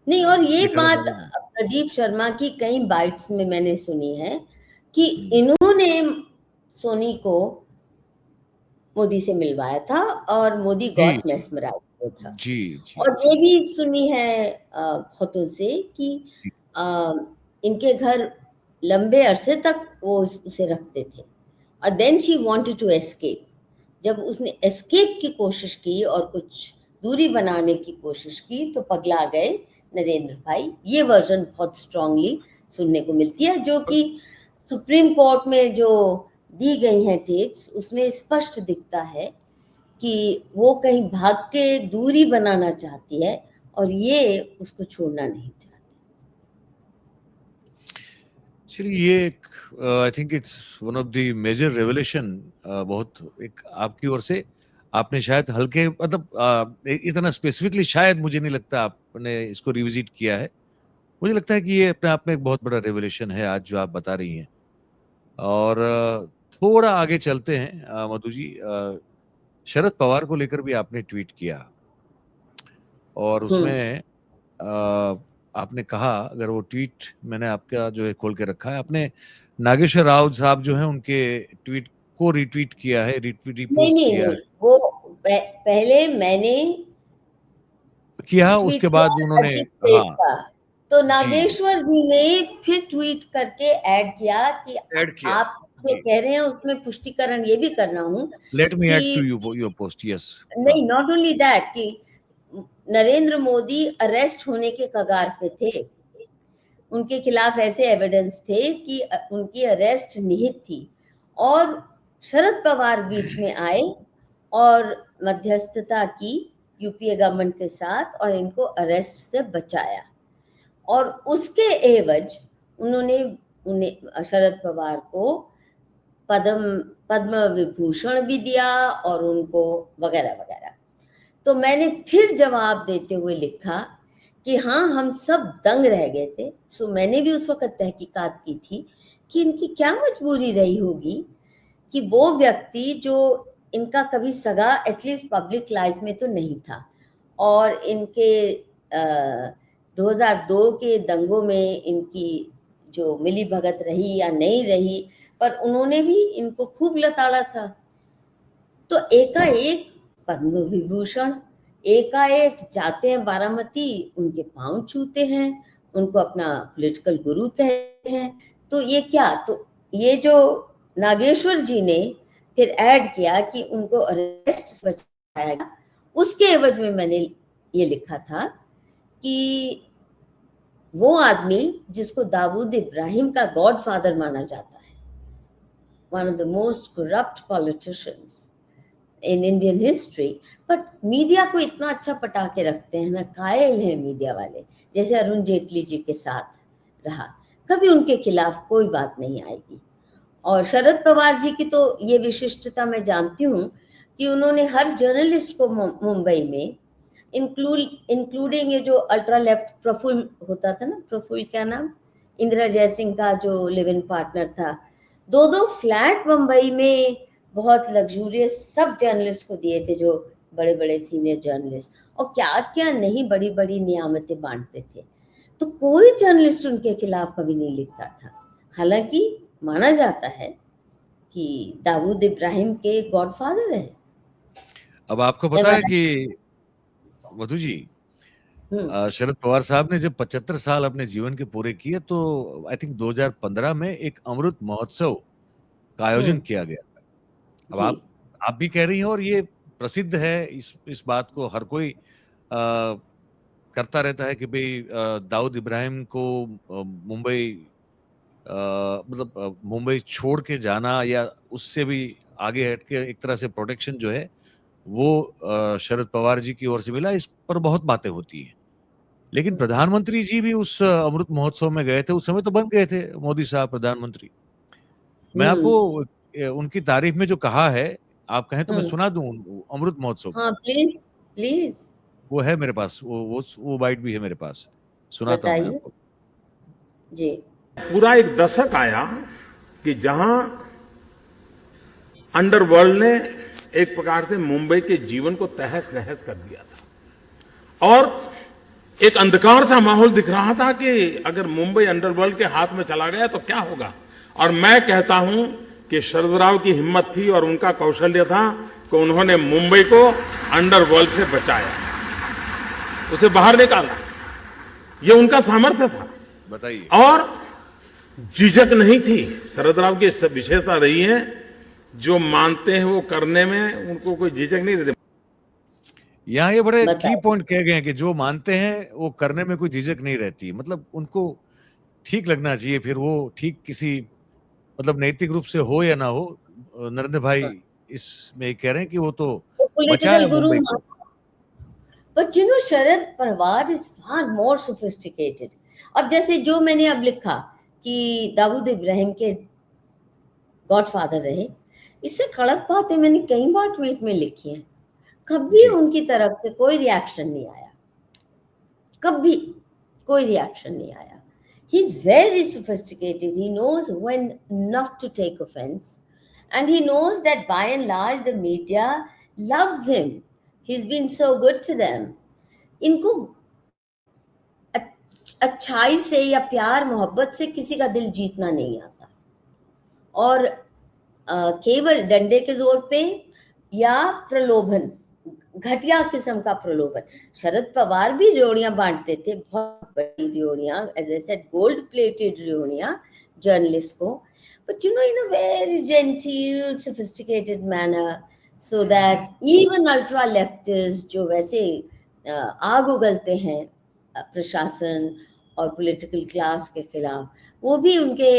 नहीं, और ये दिखाना बात चाहूंगा। प्रदीप शर्मा की कई बाइट्स में मैंने सुनी है कि इन्होंने सोनी को मोदी से मिलवाया था और मोदी जी गॉट जी मेस्मराइज्ड था। जी जी और जी ये भी सुनी है खतों से कि जी। इनके घर लंबे अरसे तक वो उसे रखते थे, और then she wanted to escape. जब उसने एस्केप की कोशिश की और कुछ दूरी बनाने की कोशिश की तो पगला गए नरेंद्र भाई। ये वर्जन बहुत स्ट्रांगली सुनने को मिलती है, जो कि सुप्रीम कोर्ट में जो दी गई हैं टेप्स, उसमें स्पष्ट दिखता है कि वो कहीं भाग के दूरी बनाना चाहती है और ये उसको छोड़ना नहीं चाहती। चलिए, ये एक I think it's one of the major revelation, बहुत एक आपकी ओर से, आपने शायद हल्के, मतलब इतना स्पेसिफिकली शायद मुझे नहीं लगता आपने इसको रिविजिट किया है। मुझे लगता है कि ये अपने आप में एक बहुत बड़ा रेवलेशन है आज जो आप बता रही हैं। और थोड़ा आगे चलते हैं, मधु जी। शरद पवार को लेकर भी आपने ट्वीट किया और उसमें आपने कहा, अगर वो ट्वीट मैंने आपका जो है खोल के रखा है, आपने नागेश्वर राव साहब जो हैं उनके ट्वीट को रिट्वीट किया है, नहीं रिपोस्ट नहीं किया नहीं, वो पहले मैंने किया, ट्वीट उसके किया बाद उन्होंने, अजीत सेठ हाँ का, तो जी नागेश्वर जी ने फिर ट्वीट करके ऐड किया कि ऐड किया। आप जो कह रहे हैं उसमें पुष्टिकरण ये भी करना हूँ लेट मी ऐड टू कि यू योर पोस्ट, यस। नहीं, नॉट ओनली दैट कि नरेंद्र मोदी अरेस्ट होने के कगार पे थे, उनके खिलाफ ऐसे एविडेंस थे कि उनकी अरेस्ट निहित थी, और शरद पवार बीच में आए और मध्यस्थता की यूपीए गवर्नमेंट के साथ और इनको अरेस्ट से बचाया, और उसके एवज उन्होंने उन्हें शरद पवार को पद्म विभूषण भी दिया और उनको वगैरह वगैरह। तो मैंने फिर जवाब देते हुए लिखा कि हाँ, हम सब दंग रह गए थे। सो मैंने भी उस वक्त तहकीकात की थी कि इनकी क्या मजबूरी रही होगी कि वो व्यक्ति जो इनका कभी सगा एटलीस्ट पब्लिक लाइफ में तो नहीं था, और इनके 2002 के दंगों में इनकी जो मिली भगत रही या नहीं रही, पर उन्होंने भी इनको खूब लताड़ा था। तो एकाएक पद्म विभूषण, एकाएक जाते हैं बारामती, उनके पांव छूते हैं, उनको अपना पॉलिटिकल गुरु कहते हैं। तो ये क्या, तो ये जो नागेश्वर जी ने फिर ऐड किया कि उनको अरेस्ट से बचाया गया, उसके एवज में मैंने ये लिखा था कि वो आदमी जिसको दाऊद इब्राहिम का गॉडफादर माना जाता है, one of the most corrupt politicians in Indian history, but media को इतना अच्छा पटा के रखते हैं ना, कायल हैं मीडिया वाले, जैसे अरुण जेटली जी के साथ रहा, कभी उनके खिलाफ कोई बात नहीं आएगी। और शरद पवार जी की तो ये विशिष्टता मैं जानती हूँ कि उन्होंने हर जर्नलिस्ट को मुंबई में इंक्लूडिंग ये जो अल्ट्रा लेफ्ट प्रफुल्ल होता था ना, प्रफुल्ल क्या नाम, इंदिरा जयसिंह का जो लिव इन पार्टनर था, 2 फ्लैट मुंबई में बहुत लग्जूरियस सब जर्नलिस्ट को दिए थे, जो बड़े बड़े सीनियर जर्नलिस्ट, और क्या क्या नहीं बड़ी बड़ी नियामतें बांटते थे। तो कोई जर्नलिस्ट उनके खिलाफ कभी नहीं लिखता था, हालांकि माना जाता है कि दाऊद इब्राहिम के गॉडफादर है। अब आपको पता है कि मधु जी, शरद पवार साहब ने जब 75 साल अपने जीवन के पूरे किए तो आई थिंक 2015 में एक अमृत महोत्सव का आयोजन किया गया था। अब आप भी कह रही हैं, और ये प्रसिद्ध है, इस बात को हर कोई करता रहता है कि भाई दाऊद इब्राहिम को मुंबई मतलब मुंबई छोड़ के जाना या उससे भी आगे हट के एक तरह से प्रोटेक्शन जो है वो शरद पवार जी की ओर से मिला, इस पर बहुत बातें होती हैं। लेकिन प्रधानमंत्री जी भी उस अमृत महोत्सव में गए थे, उस समय तो बन गए थे मोदी साहब प्रधानमंत्री। मैं आपको उनकी तारीफ में जो कहा है, आप कहें तो मैं सुना दूं अमृत महोत्सव। हाँ, प्लीज प्लीज। वो है मेरे पास, वो बाइट भी है मेरे पास, सुनाता हूं मैं आपको जी। पूरा एक दशक आया कि जहां अंडरवर्ल्ड ने एक प्रकार से मुंबई के जीवन को तहस नहस कर दिया था, और एक अंधकार सा माहौल दिख रहा था कि अगर मुंबई अंडरवर्ल्ड के हाथ में चला गया तो क्या होगा। और मैं कहता हूं कि शरद राव की हिम्मत थी और उनका कौशल्य था कि उन्होंने मुंबई को अंडरवर्ल्ड से बचाया, उसे बाहर निकाला। ये उनका सामर्थ्य था, बताइए। और झिझक नहीं थी। शरद राव की विशेषता रही है, जो मानते हैं वो करने में उनको कोई झिझक नहीं रहती। यहाँ ये बड़े की पॉइंट कह गए हैं कि जो मानते हैं वो करने में कोई झिझक नहीं रहती, मतलब उनको ठीक लगना चाहिए, फिर वो ठीक किसी मतलब नैतिक रूप से हो या ना हो। नरेंद्र भाई इसमें कह रहे हैं कि वो तो बचाया मुंबई को। But you no, Sharad Pawar is far more sophisticated. अब जैसे जो मैंने अब लिखा कि दाऊद इब्राहिम के गॉडफादर रहे, इससे कड़क बातें मैंने कई बार ट्वीट में लिखी हैं, कभी उनकी तरफ से कोई रिएक्शन नहीं आया, कभी कोई रिएक्शन नहीं आया। He is very sophisticated. He knows when not to take offense, and he knows that by and large the media loves him. He's been so good to them. इनको अच्छाई से या प्यार मोहब्बत से किसी का दिल जीतना नहीं आता, और केवल डंडे के जोर पे या प्रलोभन, घटिया किस्म का प्रलोभन। शरद पवार भी रेवड़ियां बांटते थे, बहुत बड़ी रेवड़ियां, as I said gold plated रेवड़ियां जर्नलिस्ट को, but you know, in a very gentle, sophisticated manner, so that even ultra leftists जो वैसे आग उगलते हैं प्रशासन और पॉलिटिकल क्लास के खिलाफ, वो भी उनके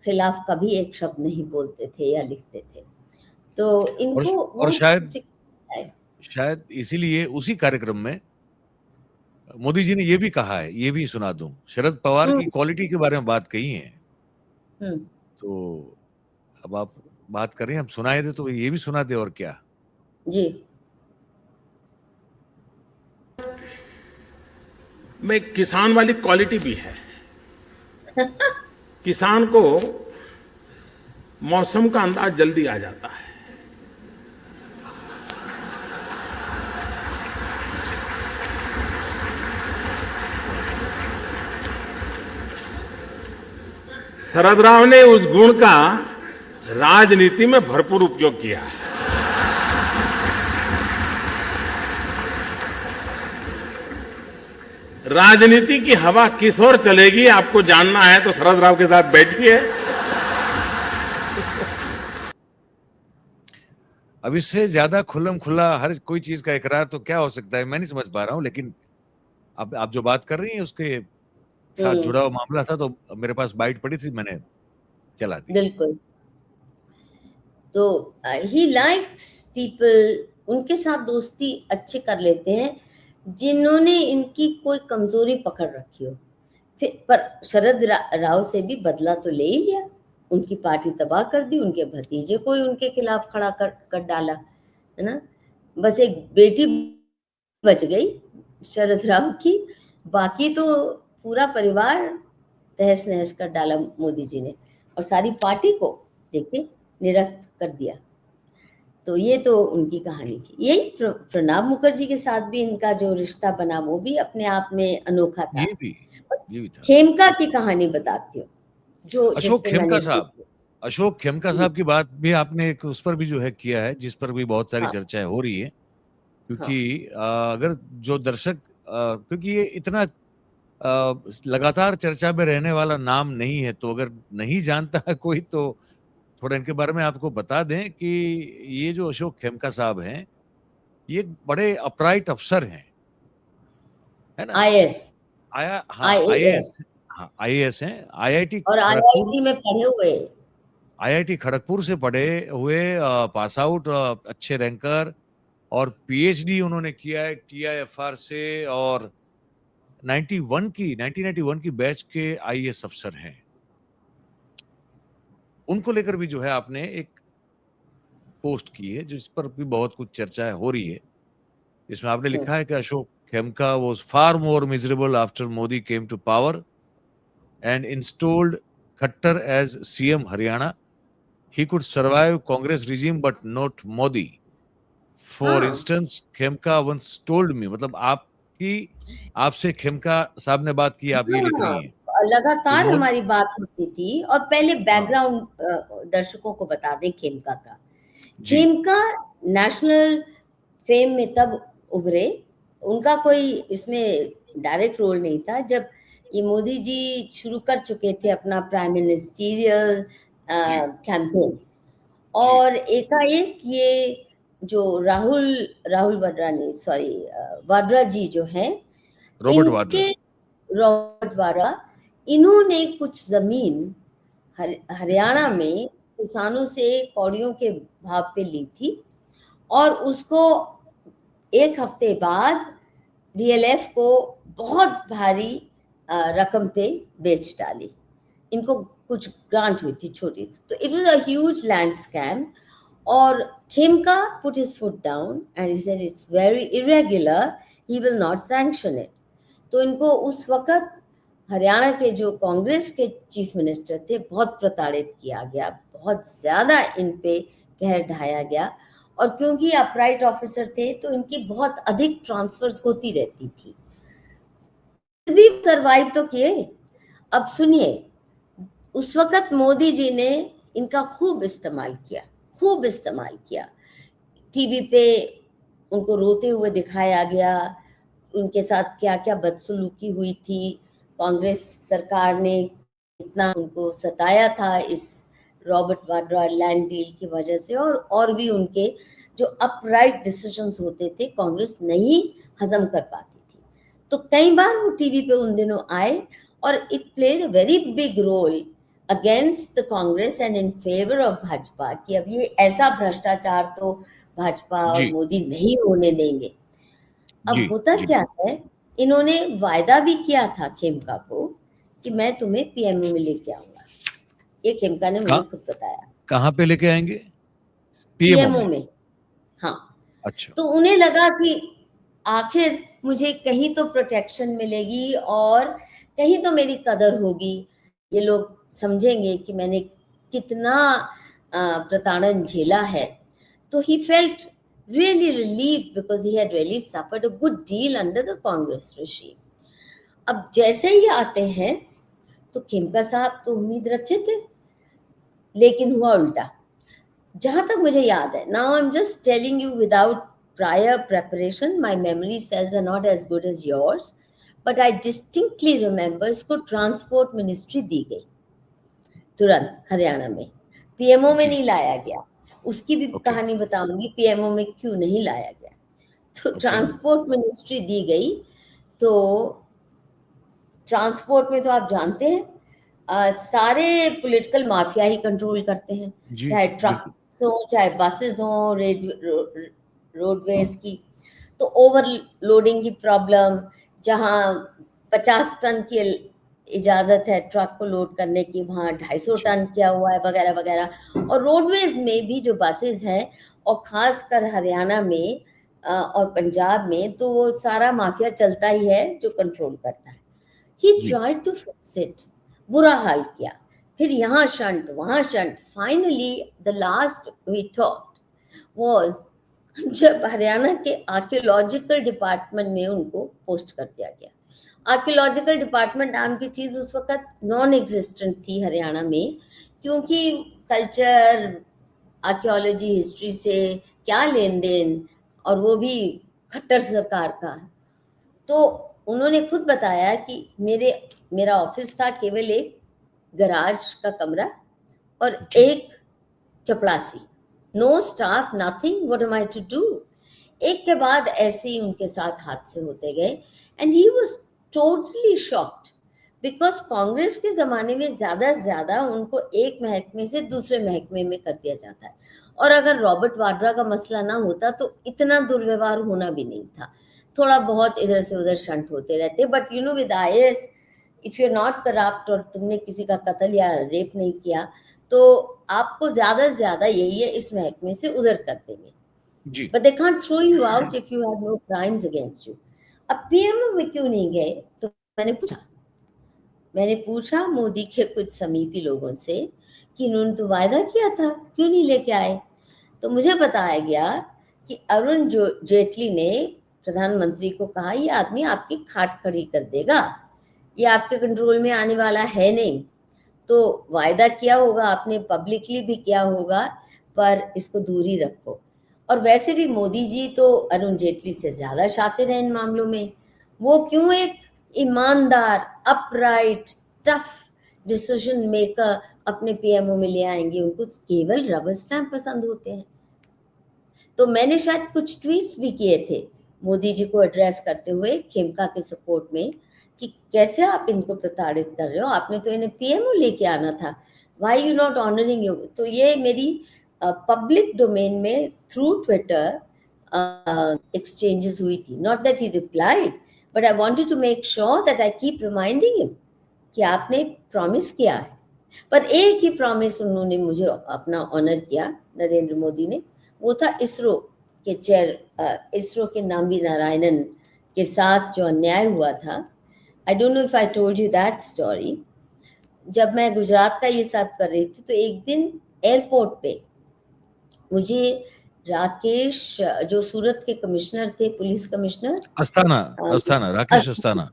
खिलाफ कभी एक शब्द नहीं बोलते थे या लिखते थे। तो इनको और शायद इसीलिए उसी कार्यक्रम में मोदी जी ने ये भी कहा है, ये भी सुना दूं, शरद पवार की क्वालिटी के बारे में बात कही है। तो अब आप बात कर रहे हैं, हम सुनाए दे तो ये भी सुना दे, और क्या जी। में किसान वाली क्वालिटी भी है। किसान को मौसम का अंदाज जल्दी आ जाता है। शरद राव ने उस गुण का राजनीति में भरपूर उपयोग किया है। राजनीति की हवा किस ओर चलेगी आपको जानना है तो शरद राव के साथ बैठिए। अब इससे ज्यादा खुल्लम खुल्ला हर कोई चीज का इकरार तो क्या हो सकता है, मैं नहीं समझ पा रहा हूं। लेकिन अब आप जो बात कर रही हैं उसके साथ जुड़ा हुआ मामला था, तो मेरे पास बाइट पड़ी थी, मैंने चला दी। बिल्कुल। तो ही लाइक्स पीपल, उनके साथ दोस्ती अच्छे कर लेते हैं जिन्होंने इनकी कोई कमजोरी पकड़ रखी हो। फिर पर शरद राव से भी बदला तो ले ही लिया, उनकी पार्टी तबाह कर दी, उनके भतीजे को ही उनके खिलाफ खड़ा कर डाला, है ना। बस एक बेटी बच गई शरद राव की, बाकी तो पूरा परिवार तहस नहस कर डाला मोदी जी ने, और सारी पार्टी को देखिए निरस्त कर दिया। तो ये तो उनकी कहानी थी। यही प्रणब मुखर्जी के साथ भी इनका जो रिश्ता बना वो भी अपने आप में अनोखा था। ये भी था। खेमका की कहानी बताती हूँ, जो अशोक खेमका साहब की बात भी आपने एक उस पर भी जो है किया है, जिस पर भी बहुत सारी चर्चाएं हो रही है। क्योंकि अगर जो दर्शक, क्योंकि ये इतना लगातार चर्चा में रहने वाला नाम नहीं है, तो अगर नहीं जानता है कोई तो थोड़ा इनके बारे में आपको बता दें कि ये जो अशोक खेमका साहब हैं, ये बड़े अपराइट अफसर हैं, है ना। आईएएस हैं, आईआईटी में पढ़े हुए, आईआईटी खड़गपुर से पढ़े हुए, पास आउट, अच्छे रैंकर, और पीएचडी उन्होंने किया है टीआईएफआर से, और 1991 की बैच के आईएएस अफसर हैं। उनको लेकर भी जो है आपने एक पोस्ट की है, जिस पर भी बहुत कुछ चर्चाएं हो रही है। इसमें आपने लिखा है कि Ashok Khemka was far more miserable after Modi came to power and installed Khattar as CM Haryana. He could survive Congress regime but not Modi. For instance Khemka once told me, मतलब आपसे खेमका साहब ने बात की, आप ये लिख रही हैं। लगातार हमारी बात होती थी। और पहले बैकग्राउंड दर्शकों को बता दें खेमका का। खेमका नेशनल फेम में तब उभरे, उनका कोई इसमें डायरेक्ट रोल नहीं था। जब ये मोदी जी शुरू कर चुके थे अपना प्राइम मिनिस्टीरियल कैंपेन, और एकाएक ये जो राहुल वाड्रा जी जो हैं, रॉबर्ट वाड्रा, इन्होंने कुछ जमीन हरियाणा में किसानों से कौड़ियों के भाव पे ली थी, और उसको एक हफ्ते बाद डीएलएफ को बहुत भारी रकम पे बेच डाली। इनको कुछ ग्रांट हुई थी छोटी, तो it was a huge land scam. और Khemka put his foot down and he said it's very irregular, he will not sanction it। तो इनको उस वक्त हरियाणा के जो कांग्रेस के चीफ मिनिस्टर थे बहुत प्रताड़ित किया गया, बहुत ज्यादा इन पे कहर ढाया गया। और क्योंकि अपराइट ऑफिसर थे तो इनकी बहुत अधिक ट्रांसफर्स होती रहती थी, भी सरवाइव तो किए। अब सुनिए, उस वक्त मोदी जी ने इनका खूब इस्तेमाल किया टीवी पे उनको रोते हुए दिखाया गया, उनके साथ क्या क्या बदसलूकी हुई थी, कांग्रेस सरकार ने इतना उनको सताया था इस रॉबर्ट वाड्रा लैंड डील की वजह से, और भी उनके जो अपराइट डिसीजंस होते थे कांग्रेस नहीं हजम कर पाती थी। तो कई बार वो टीवी पे उन दिनों आए और it played a very big role against the Congress and in favour of Bhajpa कि अब ये ऐसा भ्रष्टाचार तो भाजपा और जी मोदी नहीं होने देंगे। अब जी होता जी। क्या है, इन्होंने वायदा भी किया था खेमका को कि मैं तुम्हें पीएमओ में लेके आऊंगा। ये खेमका ने मुझे खुद बताया। कहाँ पे लेके आएंगे? पीएमओ पीएमओ में? में, हाँ। अच्छा। तो उन्हें लगा कि आखिर मुझे कहीं तो प्रोटेक्शन मिलेगी और कहीं तो मेरी कदर होगी, ये लोग समझेंगे कि मैंने कितना प्रताड़न झेला है। तो he felt really relieved because he had really suffered a good deal under the Congress regime. अब जैसे ही आते हैं तो खेमका साहब तो उम्मीद रखे थे, लेकिन हुआ उल्टा। जहां तक मुझे याद है, now I am just telling you without prior preparation, my memory cells are not as good as yours, but I distinctly remember इसको ट्रांसपोर्ट मिनिस्ट्री दी गई तुरंत हरियाणा में, पीएमओ में जी नहीं लाया गया। उसकी भी ओके कहानी बताऊंगी पीएमओ में क्यों नहीं लाया गया। तो ओके ट्रांसपोर्ट मिनिस्ट्री दी गई। तो ट्रांसपोर्ट में तो आप जानते हैं सारे पॉलिटिकल माफिया ही कंट्रोल करते हैं, जी चाहे बिल्कुल ट्रक्स हो, चाहे बसेस हो, रोडवेज की। तो ओवरलोडिंग की प्रॉब्लम, जहाँ 50 टन की इजाज़त है ट्रक को लोड करने की, वहाँ 250 जी टन किया हुआ है, वगैरह वगैरह। और रोडवेज में भी जो बसेस हैं, और ख़ासकर हरियाणा में और पंजाब में, तो वो सारा माफिया चलता ही है जो कंट्रोल करता है। ही जी ट्राइड टू फिक्स इट, बुरा हाल किया, फिर यहाँ शंट वहाँ shunt. Finally the last we talked was जब हरियाणा के आर्कियोलॉजिकल डिपार्टमेंट में उनको पोस्ट कर दिया गया। आर्कियोलॉजिकल डिपार्टमेंट नाम की चीज़ उस वक्त नॉन एग्जिस्टेंट थी हरियाणा में, क्योंकि कल्चर, आर्कियोलॉजी, हिस्ट्री से क्या लेन देन, और वो भी खट्टर सरकार का। तो उन्होंने खुद बताया कि मेरा ऑफिस था केवल एक गराज का कमरा और जी एक चपड़ासी, no staff, nothing, what am I to do. एक के बाद ऐसे ही उनके साथ हादसे होते गए and he was totally shocked, because Congress के ज़माने में ज़्यादा से ज़्यादा उनको एक महकमे से दूसरे महकमे में कर दिया जाता है, और अगर रॉबर्ट वाड्रा का मसला ना होता तो इतना दुर्व्यवहार होना भी नहीं था। थोड़ा बहुत इधर से उधर शंट होते रहते, but you know with IAS if you are not corrupt और तुमने किसी का कत्ल या रेप नहीं किया तो आपको ज़्यादा से ज़्यादा यही है, इस महकमे से उधर कर देंगे, जी but they can't throw you out if you have no crimes against you. अब पीएमओ में क्यों नहीं गए? तो मैंने पूछा मोदी के कुछ समीपी लोगों से कि इन्होंने तो वायदा किया था, क्यों नहीं लेके आए? तो मुझे बताया गया कि अरुण जेटली ने प्रधानमंत्री को कहा, ये आदमी आपकी खाट खड़ी कर देगा, ये आपके कंट्रोल में आने वाला है नहीं। तो वायदा किया होगा आपने, पब्लिकली भी किया होगा, पर इसको दूर ही रखो। और वैसे भी मोदी जी तो अरुण जेटली से ज़्यादा शातिर हैं इन मामलों में। वो क्यों एक ईमानदार, अपराइट, टफ डिसीजन मेकर अपने पीएमओ में ले आएंगे? उनको केवल रबर स्टैम्प पसंद होते हैं। तो मैंने शायद कुछ ट्वीट्स भी किए थे मोदी जी को एड्रेस करते हुए खेमका के सपोर्ट में कि कैसे आप इनको प्रताड़ित कर रहे हो, आपने तो इन्हें पीएमओ लेके आना था, why you not honouring you. तो ये मेरी पब्लिक डोमेन में थ्रू ट्विटर एक्सचेंजेस हुई थी। Not that he replied, but I wanted to make sure that I keep reminding him कि आपने प्रॉमिस किया है। पर एक ही प्रॉमिस उन्होंने मुझे अपना ऑनर किया, नरेंद्र मोदी ने, वो था इसरो के इसरो के नाम्बी नारायणन के साथ जो अन्याय हुआ था। I don't know if I told you that story. जब मैं गुजरात का ये सब कर रही थी तो एक दिन एयरपोर्ट पे मुझे राकेश, जो सूरत के कमिश्नर थे, पुलिस कमिश्नर, अस्थाना राकेश अस्थाना,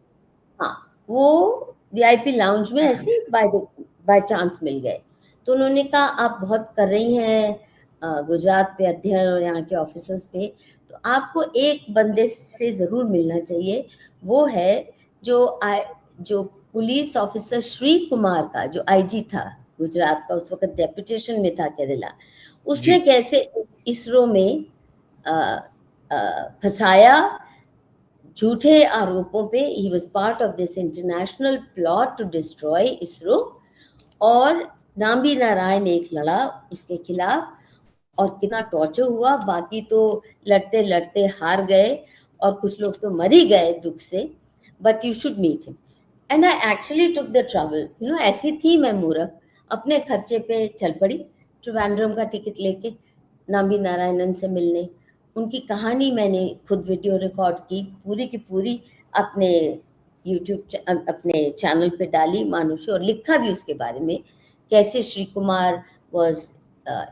हाँ, वो वीआईपी लाउंज में ऐसे बाय चांस मिल गए। तो उन्होंने कहा आप बहुत कर रही हैं गुजरात पे अध्ययन और यहाँ के ऑफिसर्स पे, तो आपको एक बंदे से जरूर मिलना चाहिए, वो है जो पुलिस ऑफिसर श्री कुमार का, जो आईजी था गुजरात का, उस वक्त डेपुटेशन में था केरला, उसने जी कैसे इसरो में फंसाया झूठे आरोपों पे। He was part of this international plot to destroy ISRO, और नाम्बी नारायण एक लड़ा उसके खिलाफ, और कितना टॉर्चर हुआ। बाकी तो लड़ते लड़ते हार गए, और कुछ लोग तो मर ही गए दुख से। But you should meet him, and I actually took the trouble, you know, ऐसी थी मैं मूर्ख, अपने खर्चे पे चल पड़ी ट्रिवेंड्रम का टिकट लेके नाम्बी नारायणन से मिलने। उनकी कहानी मैंने खुद वीडियो रिकॉर्ड की पूरी अपने यूट्यूब अपने चैनल पे डाली मानुषी, और लिखा भी उसके बारे में, कैसे Shri Kumar was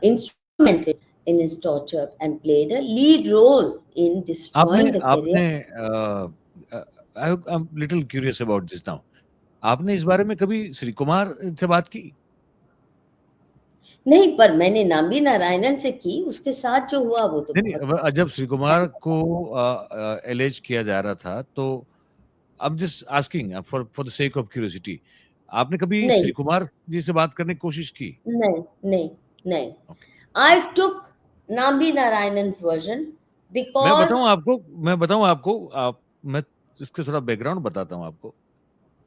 instrumental in his torture and played a lead role in destroying the career. I'm little curious about this now. आपने इस बारे में कभी श्री कुमार से बात की? नहीं, पर मैंने नाम्बी नारायणन से की। उसके साथ जो हुआ वो तो नहीं, जब श्री कुमार को एलेज किया जा रहा था, तो I'm just asking for the sake of curiosity, आपने कभी नहीं श्री कुमार जी से बात करने की कोशिश की? नहीं नहीं नहीं, Okay. I took Nambi Narayanan's version मैं because बताऊं आपको, मैं इसके थोड़ा बैकग्राउंड बताता हूं आपको।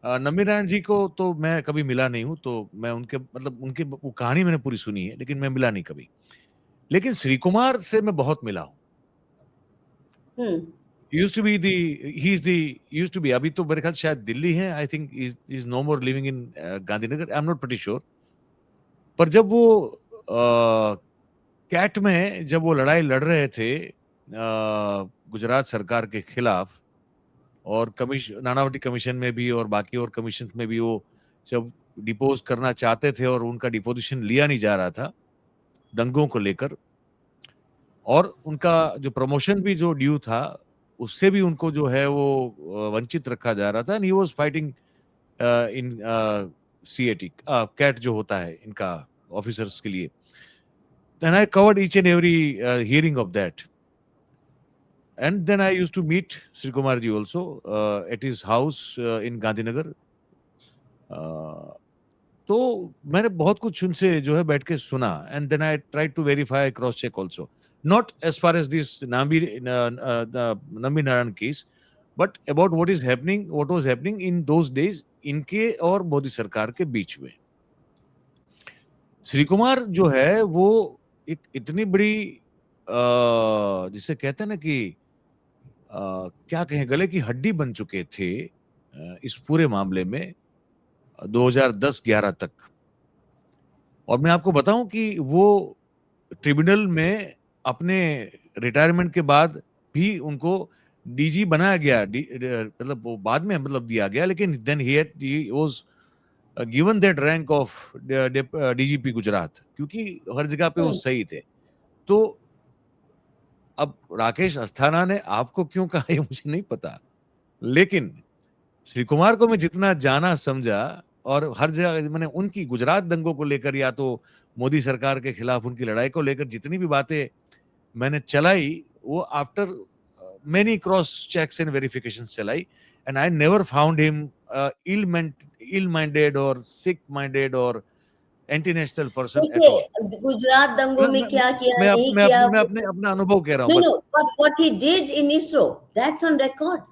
नम्बी नारायण जी को तो मैं कभी मिला नहीं हूं, तो मैं उनके वो कहानी मैंने पूरी सुनी है, लेकिन मैं मिला नहीं कभी। लेकिन श्री कुमार से मैं बहुत मिला हूं। used to be, अभी तो मेरे ख्याल शायद दिल्ली है, I think is no more living in Gandhinagar, I am not pretty sure. पर जब वो कैट में जब वो लड़ाई लड़ रहे थे गुजरात सरकार के खिलाफ, और नानावटी कमीशन में भी और बाकी और कमीशन में भी वो जब डिपोज करना चाहते थे, और उनका डिपोजिशन लिया नहीं जा रहा था दंगों को लेकर, और उनका जो प्रमोशन भी जो ड्यू था उससे भी उनको जो है वो वंचित रखा जा रहा था। And he was fighting in C A T CAT जो होता है इनका ऑफिसर्स के लिए। Then I covered each and every hearing of that. And then I used to meet Sri Kumar ji also at his house in Gandhinagar. तो मैंने बहुत कुछ उनसे जो है बैठ के सुना, and then I tried to verify, cross check also. Not as far as this Nambi Narayan case, but about what was happening in those days इनके और मोदी सरकार के बीच में। श्री कुमार जो है वो एक इतनी बड़ी जिसे कहते हैं ना कि क्या कहें, गले की हड्डी बन चुके थे इस पूरे मामले में 2010-11 तक। और मैं आपको बताऊं कि वो ट्रिब्यूनल में अपने रिटायरमेंट के बाद भी उनको डीजी बनाया गया, मतलब वो बाद में मतलब दिया गया, लेकिन then he was given that rank of DGP Gujarat, क्योंकि हर जगह पे वो सही थे। तो अब राकेश अस्थाना ने आपको क्यों कहा ये मुझे नहीं पता, लेकिन श्री कुमार को मैं जितना जाना समझा, और हर जगह मैंने उनकी गुजरात दंगों को लेकर या तो मोदी सरकार के खिलाफ उनकी लड़ाई को लेकर जितनी भी बातें मैंने चलाई, वो after many cross checks and verification चलाई, and I never found him ill-minded or sick-minded or anti-national person at all. Gujarat दंगों में क्या किया नहीं किया, मैं अपना अनुभव कह रहा हूँ बस। No, but what he did in ISRO, that's on record.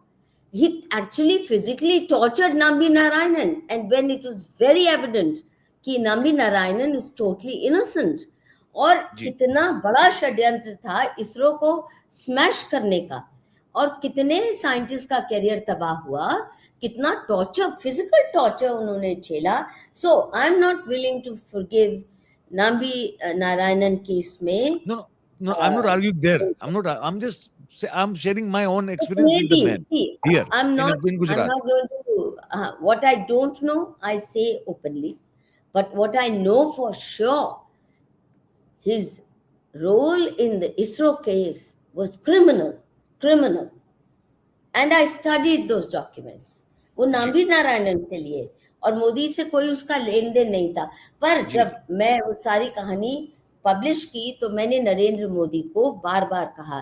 He actually physically tortured Nambi Narayanan, and when it was very evident कि Nambi Narayanan is totally innocent, और कितना बड़ा षड्यंत्र था इसरो को स्मैश करने का, और कितने साइंटिस्ट का करियर तबाह हुआ, कितना टॉर्चर, फिजिकल टॉर्चर उन्होंने झेला। So I am not willing to forgive Nambi Narayanan case में। No, I'm not arguing there. I'm sharing my own experience with the man here in Gujarat. I'm not going to, what I don't know, I say openly. But what I know for sure, his role in the ISRO case was criminal. And I studied those documents. वो नाम्बी नारायणन से लिए, और मोदी से कोई उसका लेन then नहीं था। पर जब मैं वो सारी कहानी पब्लिश की, तो मैंने नरेंद्र मोदी को बार बार कहा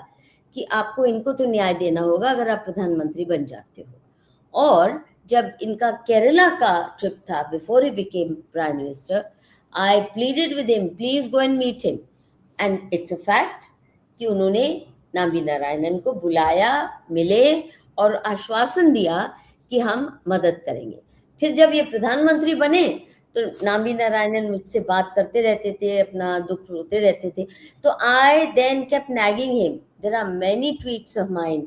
कि आपको इनको तो न्याय देना होगा अगर आप प्रधानमंत्री बन जाते हो। और जब इनका केरला का ट्रिप था, before he became prime minister, I pleaded with him, please go and meet him, and it's a fact कि उन्होंने नाम्बी नारायणन को बुलाया, मिले और आश्वासन दिया कि हम मदद करेंगे। फिर जब ये प्रधानमंत्री बने तो नाम्बी नारायणन मुझसे बात करते रहते थे, अपना दुख रोते रहते थे, तो I then kept nagging him. There are many tweets of mine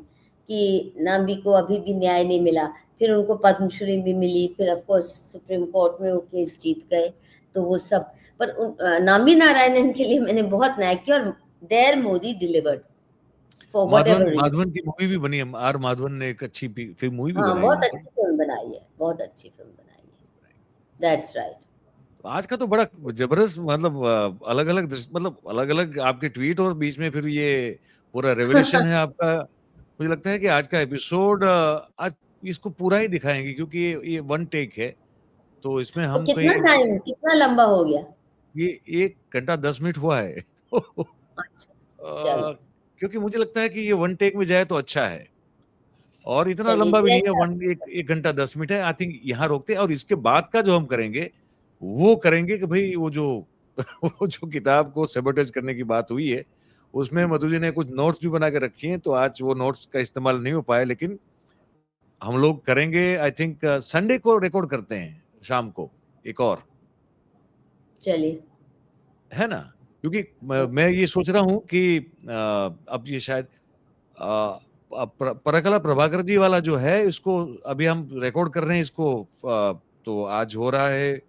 कि नाम्बी को अभी भी न्याय नहीं मिला। फिर उनको पद्मश्री भी मिली, फिर ऑफ कोर्स सुप्रीम कोर्ट में वो केस जीत गए, तो वो सब, पर नाम्बी नारायणन के लिए मैंने बहुत न्याय किया और there Modi delivered for whatever reason. Madhavan की मूवी भी बनी है, आर माधवन ने एक अच्छी फिल्म मूवी भी हाँ, बनाई बहुत है। अच्छी फिल्म बनाई है, बहुत अच्छी फिल्म बनाई है, दैट्स राइट। आज का तो बड़ा जबरदस्त, मतलब अलग अलग, मतलब अलग अलग आपके ट्वीट और बीच में फिर ये पूरा रेवोल्यूशन है आपका। मुझे लगता है कि आज का एपिसोड आज इसको पूरा ही दिखाएंगे, क्योंकि ये वन टेक है, तो इसमें तो हम कितना कहीं टाइम, कितना लंबा हो गया? ये 1 घंटा 10 मिनट हुआ है। तो अच्छा, चलो क्योंकि मुझे लगता है कि ये वन टेक में जाए तो अच्छा है, और इतना सही है, लंबा भी नहीं है, जैसा एक घंटा 10 मिनट है। आई थिंक यहाँ रोकते हैं, और इसके बाद का जो हम करेंगे वो करेंगे कि भाई वो जो वो जो किताब को सैबोटेज करने की बात हुई है, उसमें मधु जी ने कुछ नोट्स भी बना के रखी हैं, तो आज वो नोट्स का इस्तेमाल नहीं हो पाया, लेकिन हम लोग करेंगे। आई थिंक संडे को रिकॉर्ड करते हैं शाम को एक और, चलिए। है ना? क्योंकि मैं ये सोच रहा हूँ कि अब ये शायद परकला प्रभाकर जी वाला जो है, इसको अभी हम रिकॉर्ड कर रहे हैं इसको, तो आज हो रहा है,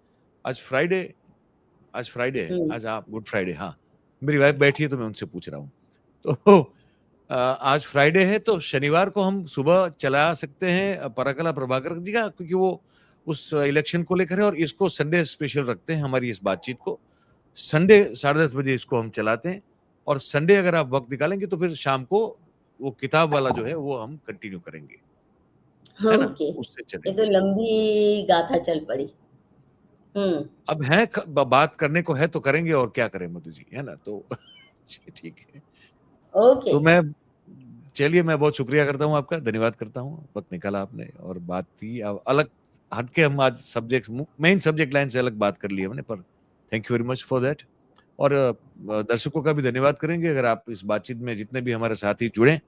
आज फ्राइडे है, आज आप गुड फ्राइडे, हाँ, मेरी वाइफ बैठी है तो मैं उनसे पूछ रहा हूँ। तो आज फ्राइडे है, तो शनिवार को हम सुबह चला सकते हैं परकला प्रभाकर जी का, क्योंकि वो उस इलेक्शन को लेकर है, और इसको संडे स्पेशल रखते हैं हमारी इस बातचीत को। संडे 10:30 बजे इसको हम चलाते हैं, और संडे अगर आप वक्त निकालेंगे तो फिर शाम को वो किताब वाला जो है वो हम कंटिन्यू करेंगे, है ना? ओके, उससे ये चलेंगे। तो लंबी गाथा चल पड़ी। अब है बात करने को है तो करेंगे, और क्या करें मधु जी, है ना? तो ठीक है। ओके, तो चलिए, मैं बहुत शुक्रिया करता हूँ आपका, धन्यवाद करता हूँ, वक्त निकाला आपने और बात की। अलग हटके हम आज मेन सब्जेक्ट लाइन से अलग बात कर ली हमने, पर thank you very much for that. और दर्शकों का भी धन्यवाद करेंगे अगर आप इस बातचीत में जितने भी हमारे साथी जुड़े,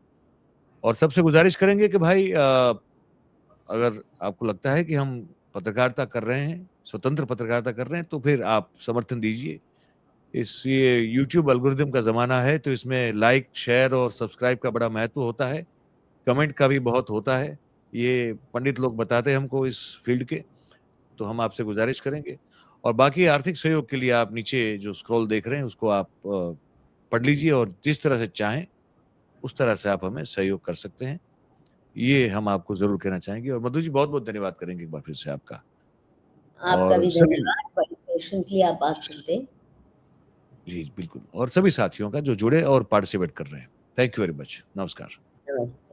और सबसे गुजारिश करेंगे कि भाई अगर आपको लगता है कि हम पत्रकारिता कर रहे हैं, स्वतंत्र पत्रकारिता कर रहे हैं, तो फिर आप समर्थन दीजिए। ये यूट्यूब एल्गोरिदम का ज़माना है, तो इसमें लाइक, शेयर और सब्सक्राइब का बड़ा महत्व होता है, कमेंट का भी बहुत होता है। ये पंडित लोग बताते हैं हमको इस फील्ड के, तो हम आपसे गुजारिश करेंगे। और बाकी आर्थिक सहयोग के लिए आप नीचे जो स्क्रॉल देख रहे हैं उसको आप पढ़ लीजिए, और जिस तरह से चाहें उस तरह से आप हमें सहयोग कर सकते हैं। ये हम आपको ज़रूर कहना चाहेंगे, और मधु जी बहुत-बहुत धन्यवाद करेंगे एक बार फिर से आपका। आपका और भी सभी धन्यवाद, बड़ी पेशेंटली आप बात सुनते। जी, बिल्कुल, और सभी साथियों का जो जुड़े और पार्टिसिपेट कर रहे हैं। Thank you very much. नमस्कार। नमस्ते।